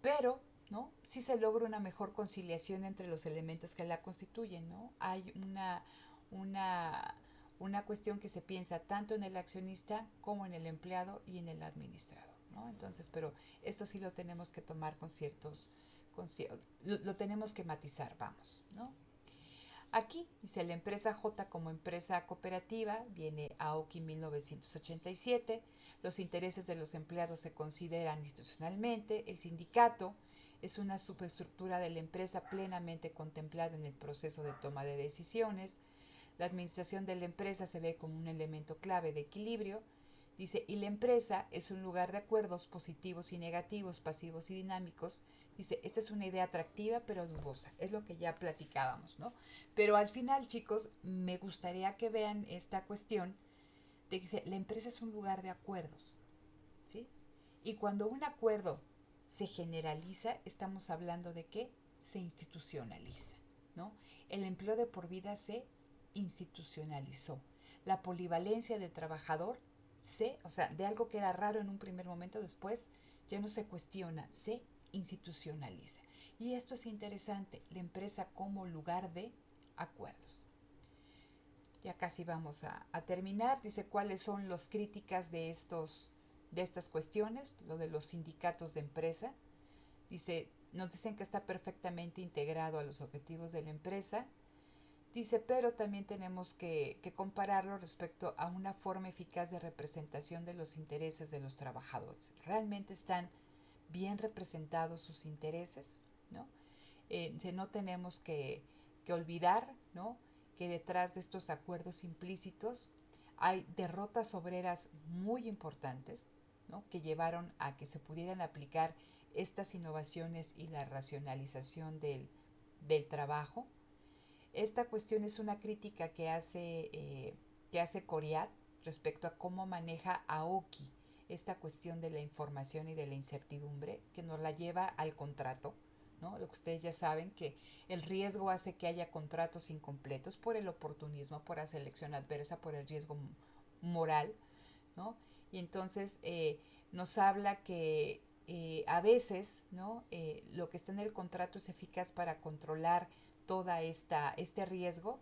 pero, ¿no? Sí se logra una mejor conciliación entre los elementos que la constituyen, ¿no? Hay una una cuestión que se piensa tanto en el accionista como en el empleado y en el administrador, ¿no? Entonces, pero esto sí lo tenemos que tomar lo tenemos que matizar, vamos, ¿no? Aquí dice la empresa J como empresa cooperativa, viene Aoki 1987, los intereses de los empleados se consideran institucionalmente, el sindicato es una subestructura de la empresa plenamente contemplada en el proceso de toma de decisiones, la administración de la empresa se ve como un elemento clave de equilibrio, dice, y la empresa es un lugar de acuerdos positivos y negativos, pasivos y dinámicos. Dice, esta es una idea atractiva pero dudosa, es lo que ya platicábamos, ¿no? Pero al final, chicos, me gustaría que vean esta cuestión de que dice, la empresa es un lugar de acuerdos, ¿sí? Y cuando un acuerdo se generaliza, estamos hablando de que se institucionaliza, ¿no? El empleo de por vida se institucionalizó. La polivalencia del trabajador o sea, de algo que era raro en un primer momento, después ya no se cuestiona, se institucionaliza. Y esto es interesante, la empresa como lugar de acuerdos. Ya casi vamos a terminar. Dice cuáles son las críticas de estas cuestiones, lo de los sindicatos de empresa. Dice, nos dicen que está perfectamente integrado a los objetivos de la empresa. Dice, pero también tenemos que compararlo respecto a una forma eficaz de representación de los intereses de los trabajadores. ¿Realmente están bien representados sus intereses? ¿No? No tenemos que olvidar, ¿no?, que detrás de estos acuerdos implícitos hay derrotas obreras muy importantes, ¿no?, que llevaron a que se pudieran aplicar estas innovaciones y la racionalización del trabajo. Esta cuestión es una crítica que hace Coriat respecto a cómo maneja Aoki esta cuestión de la información y de la incertidumbre, que nos la lleva al contrato, ¿no? Lo que ustedes ya saben, que el riesgo hace que haya contratos incompletos por el oportunismo, por la selección adversa, por el riesgo moral, ¿no? Y entonces nos habla que a veces, ¿no?, lo que está en el contrato es eficaz para controlar toda este riesgo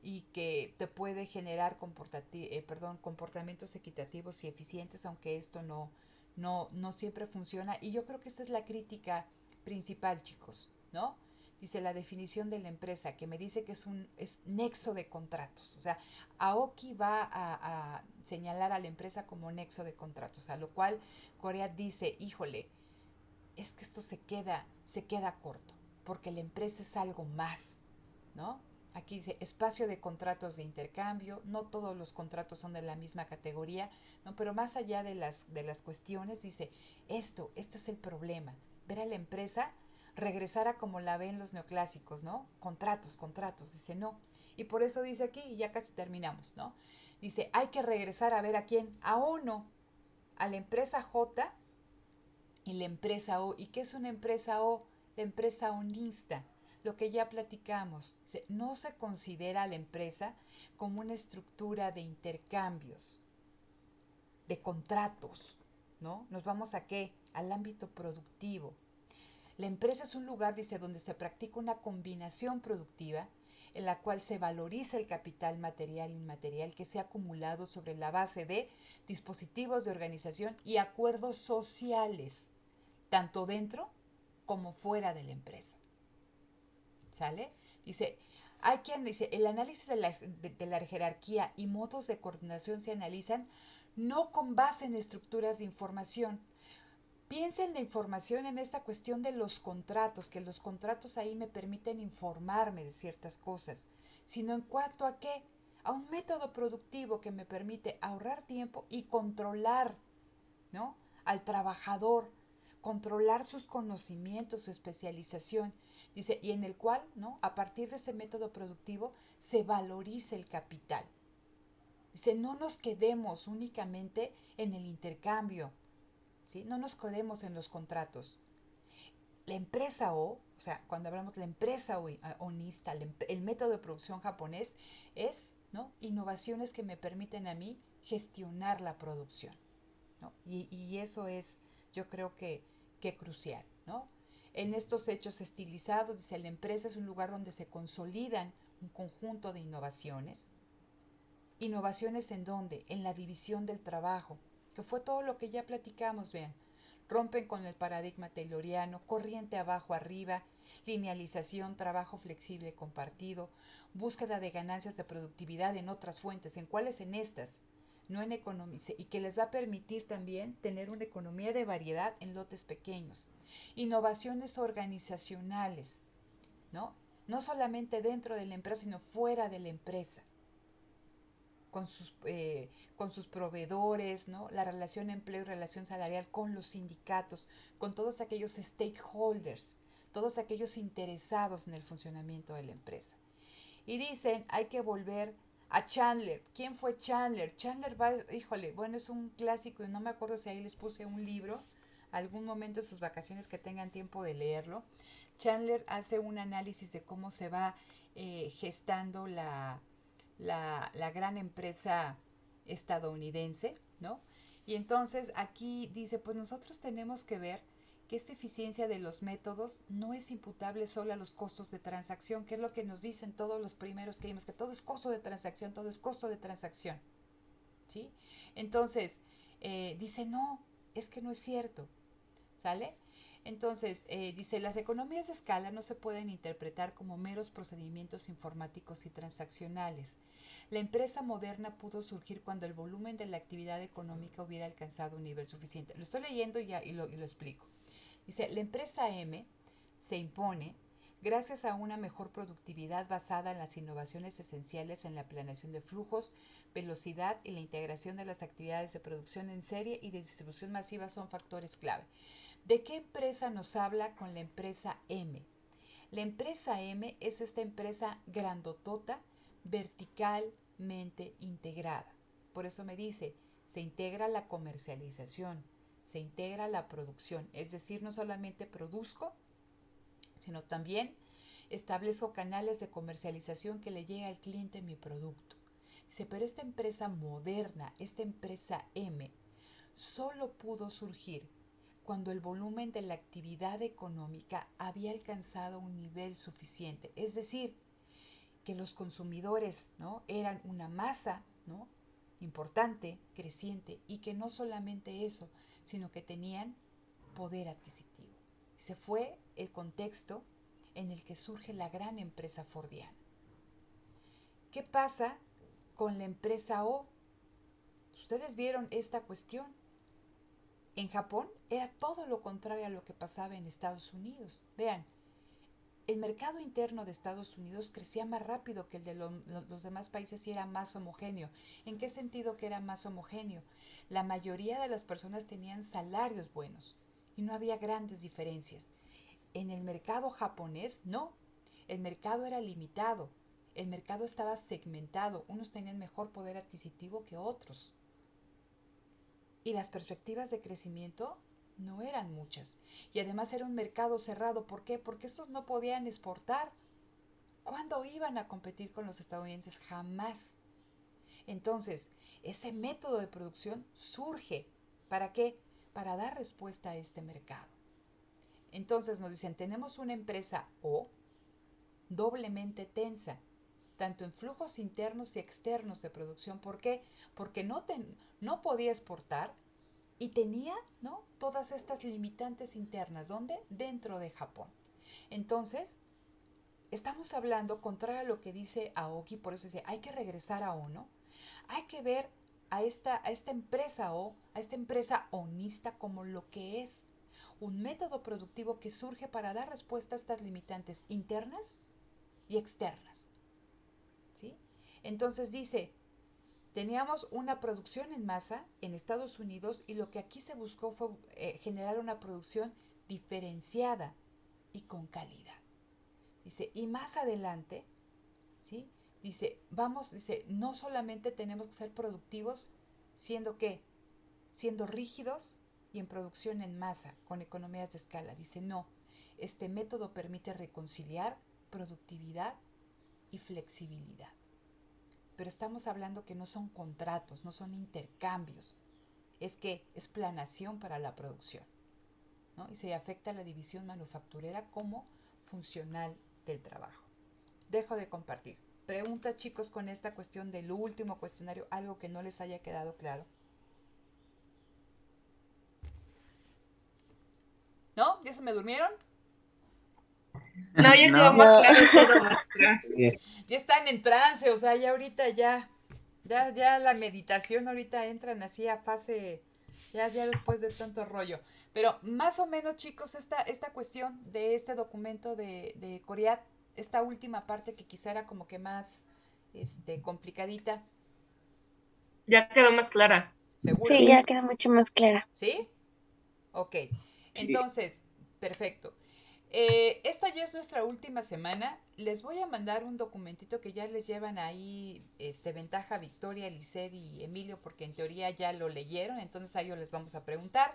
y que te puede generar comportamientos equitativos y eficientes, aunque esto no siempre funciona. Y yo creo que esta es la crítica principal, chicos, ¿no? Dice la definición de la empresa, que me dice que es nexo de contratos. O sea, Aoki va a señalar a la empresa como nexo de contratos, a lo cual Corea dice, híjole, es que esto se queda corto, porque la empresa es algo más, ¿no? Aquí dice espacio de contratos de intercambio, no todos los contratos son de la misma categoría, ¿no? Pero más allá de las cuestiones, dice, este es el problema, ver a la empresa regresar a como la ven los neoclásicos, ¿no? Contratos, dice no. Y por eso dice aquí, y ya casi terminamos, ¿no? Dice, hay que regresar a ver a quién, a ONO, a la empresa J y la empresa O. ¿Y qué es una empresa O? La empresa onista, lo que ya platicamos. No se considera a la empresa como una estructura de intercambios, de contratos, ¿no? Nos vamos ¿a qué? Al ámbito productivo. La empresa es un lugar, dice, donde se practica una combinación productiva en la cual se valoriza el capital material e inmaterial que se ha acumulado sobre la base de dispositivos de organización y acuerdos sociales, tanto dentro como fuera de la empresa. ¿Sale? Dice, el análisis de la jerarquía y modos de coordinación se analizan no con base en estructuras de información. Piensa en la información en esta cuestión de los contratos, que los contratos ahí me permiten informarme de ciertas cosas, sino en cuanto a qué, a un método productivo que me permite ahorrar tiempo y controlar, ¿no?, al trabajador, controlar sus conocimientos, su especialización, dice, y en el cual, ¿no?, a partir de este método productivo se valoriza el capital. Dice, no nos quedemos únicamente en el intercambio, ¿sí? No nos quedemos en los contratos. La empresa sea, cuando hablamos de la empresa onista, el método de producción japonés es, ¿no?, innovaciones que me permiten a mí gestionar la producción, ¿no? Y eso es, yo creo que crucial, ¿no? En estos hechos estilizados, dice, la empresa es un lugar donde se consolidan un conjunto de innovaciones Innovaciones en dónde? En la división del trabajo, que fue todo lo que ya platicamos, vean. Rompen con el paradigma tayloriano, corriente abajo arriba, linealización, trabajo flexible compartido, búsqueda de ganancias de productividad en otras fuentes. ¿En cuáles? En estas, no en economía, y que les va a permitir también tener una economía de variedad en lotes pequeños. Innovaciones organizacionales, ¿no? No solamente dentro de la empresa, sino fuera de la empresa. Con sus proveedores, ¿no? La relación empleo y relación salarial con los sindicatos, con todos aquellos stakeholders, todos aquellos interesados en el funcionamiento de la empresa. Y dicen, hay que volver a Chandler. ¿Quién fue Chandler? Chandler va, híjole, bueno, es un clásico y no me acuerdo si ahí les puse un libro, algún momento de sus vacaciones que tengan tiempo de leerlo. Chandler hace un análisis de cómo se va gestando la gran empresa estadounidense, ¿no? Y entonces aquí dice, pues nosotros tenemos que ver que esta eficiencia de los métodos no es imputable solo a los costos de transacción, que es lo que nos dicen todos los primeros que vimos, que todo es costo de transacción, todo es costo de transacción, ¿sí? Entonces, dice, no, es que no es cierto, ¿sale? Entonces, dice, las economías de escala no se pueden interpretar como meros procedimientos informáticos y transaccionales. La empresa moderna pudo surgir cuando el volumen de la actividad económica hubiera alcanzado un nivel suficiente. Lo estoy leyendo y lo explico. Dice, la empresa M se impone gracias a una mejor productividad basada en las innovaciones esenciales en la planeación de flujos, velocidad y la integración de las actividades de producción en serie y de distribución masiva son factores clave. ¿De qué empresa nos habla con la empresa M? La empresa M es esta empresa grandotota, verticalmente integrada. Por eso me dice, se integra la comercialización, se integra la producción, es decir, no solamente produzco, sino también establezco canales de comercialización que le llegue al cliente mi producto. Dice, pero esta empresa moderna, esta empresa M, solo pudo surgir cuando el volumen de la actividad económica había alcanzado un nivel suficiente. Es decir, que los consumidores, ¿no?, eran una masa, ¿no?, importante, creciente, y que no solamente eso, sino que tenían poder adquisitivo. Se fue el contexto en el que surge la gran empresa fordiana. ¿Qué pasa con la empresa O? Ustedes vieron esta cuestión. En Japón era todo lo contrario a lo que pasaba en Estados Unidos. Vean, el mercado interno de Estados Unidos crecía más rápido que el de los demás países y era más homogéneo. ¿En qué sentido que era más homogéneo? La mayoría de las personas tenían salarios buenos y no había grandes diferencias. En el mercado japonés, no. El mercado era limitado. El mercado estaba segmentado. Unos tenían mejor poder adquisitivo que otros. Y las perspectivas de crecimiento no eran muchas. Y además era un mercado cerrado. ¿Por qué? Porque estos no podían exportar. ¿Cuándo iban a competir con los estadounidenses? Jamás. Entonces, ese método de producción surge. ¿Para qué? Para dar respuesta a este mercado. Entonces nos dicen, tenemos una empresa O doblemente tensa, tanto en flujos internos y externos de producción. ¿Por qué? Porque no podía exportar y tenía, ¿no?, todas estas limitantes internas. ¿Dónde? Dentro de Japón. Entonces, estamos hablando, contrario a lo que dice Aoki, por eso dice, hay que regresar a O, ¿no? Hay que ver a esta empresa O, a esta empresa onista como lo que es. Un método productivo que surge para dar respuesta a estas limitantes internas y externas, ¿sí? Entonces dice, teníamos una producción en masa en Estados Unidos y lo que aquí se buscó fue generar una producción diferenciada y con calidad. Dice, y más adelante, ¿sí?, dice, no solamente tenemos que ser productivos, siendo rígidos y en producción en masa, con economías de escala. Dice, no, este método permite reconciliar productividad y flexibilidad. Pero estamos hablando que no son contratos, no son intercambios, es que es planación para la producción, ¿no? Y se afecta a la división manufacturera como funcional del trabajo. Dejo de compartir. preguntas, chicos, con esta cuestión del último cuestionario, algo que no les haya quedado claro. ¿No? ¿Ya se me durmieron? No, ya No. quedó más No. claro todo, maestra. Ya están en trance, o sea, ya ahorita ya la meditación ahorita entran así a fase, ya después de tanto rollo. Pero más o menos, chicos, esta cuestión de este documento de Coriat, esta última parte que quizá era como que más complicadita, Ya quedó más clara. ¿seguro? Sí, ya queda mucho más clara. ¿Sí? Ok. Sí. Entonces, perfecto. Esta ya es nuestra última semana. Les voy a mandar un documentito que ya les llevan ahí, ventaja Victoria, Lisset y Emilio, porque en teoría ya lo leyeron, entonces a ellos les vamos a preguntar.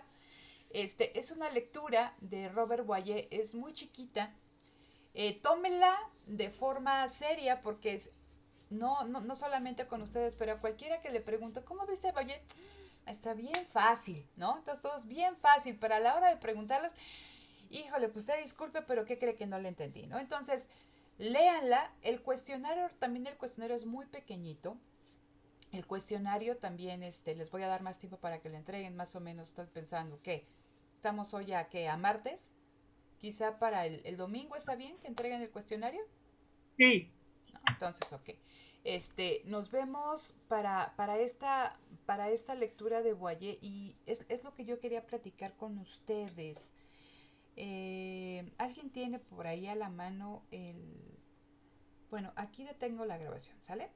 Es una lectura de Robert Boyer, es muy chiquita. Tómenla de forma seria porque no solamente con ustedes, pero a cualquiera que le pregunte, ¿cómo viste Boyer? Está bien fácil, ¿no? Entonces todo es bien fácil, pero a la hora de preguntarles, híjole, pues usted disculpe, pero ¿qué cree que no le entendí, no? Entonces, léanla. También el cuestionario es muy pequeñito. El cuestionario también, les voy a dar más tiempo para que lo entreguen, más o menos estoy pensando que estamos hoy a martes. Quizá para el domingo está bien que entreguen el cuestionario. Sí. ¿No? Entonces, ok. Nos vemos para esta lectura de Boyer y es lo que yo quería platicar con ustedes. ¿Alguien tiene por ahí a la mano el... Bueno, aquí detengo la grabación, ¿sale?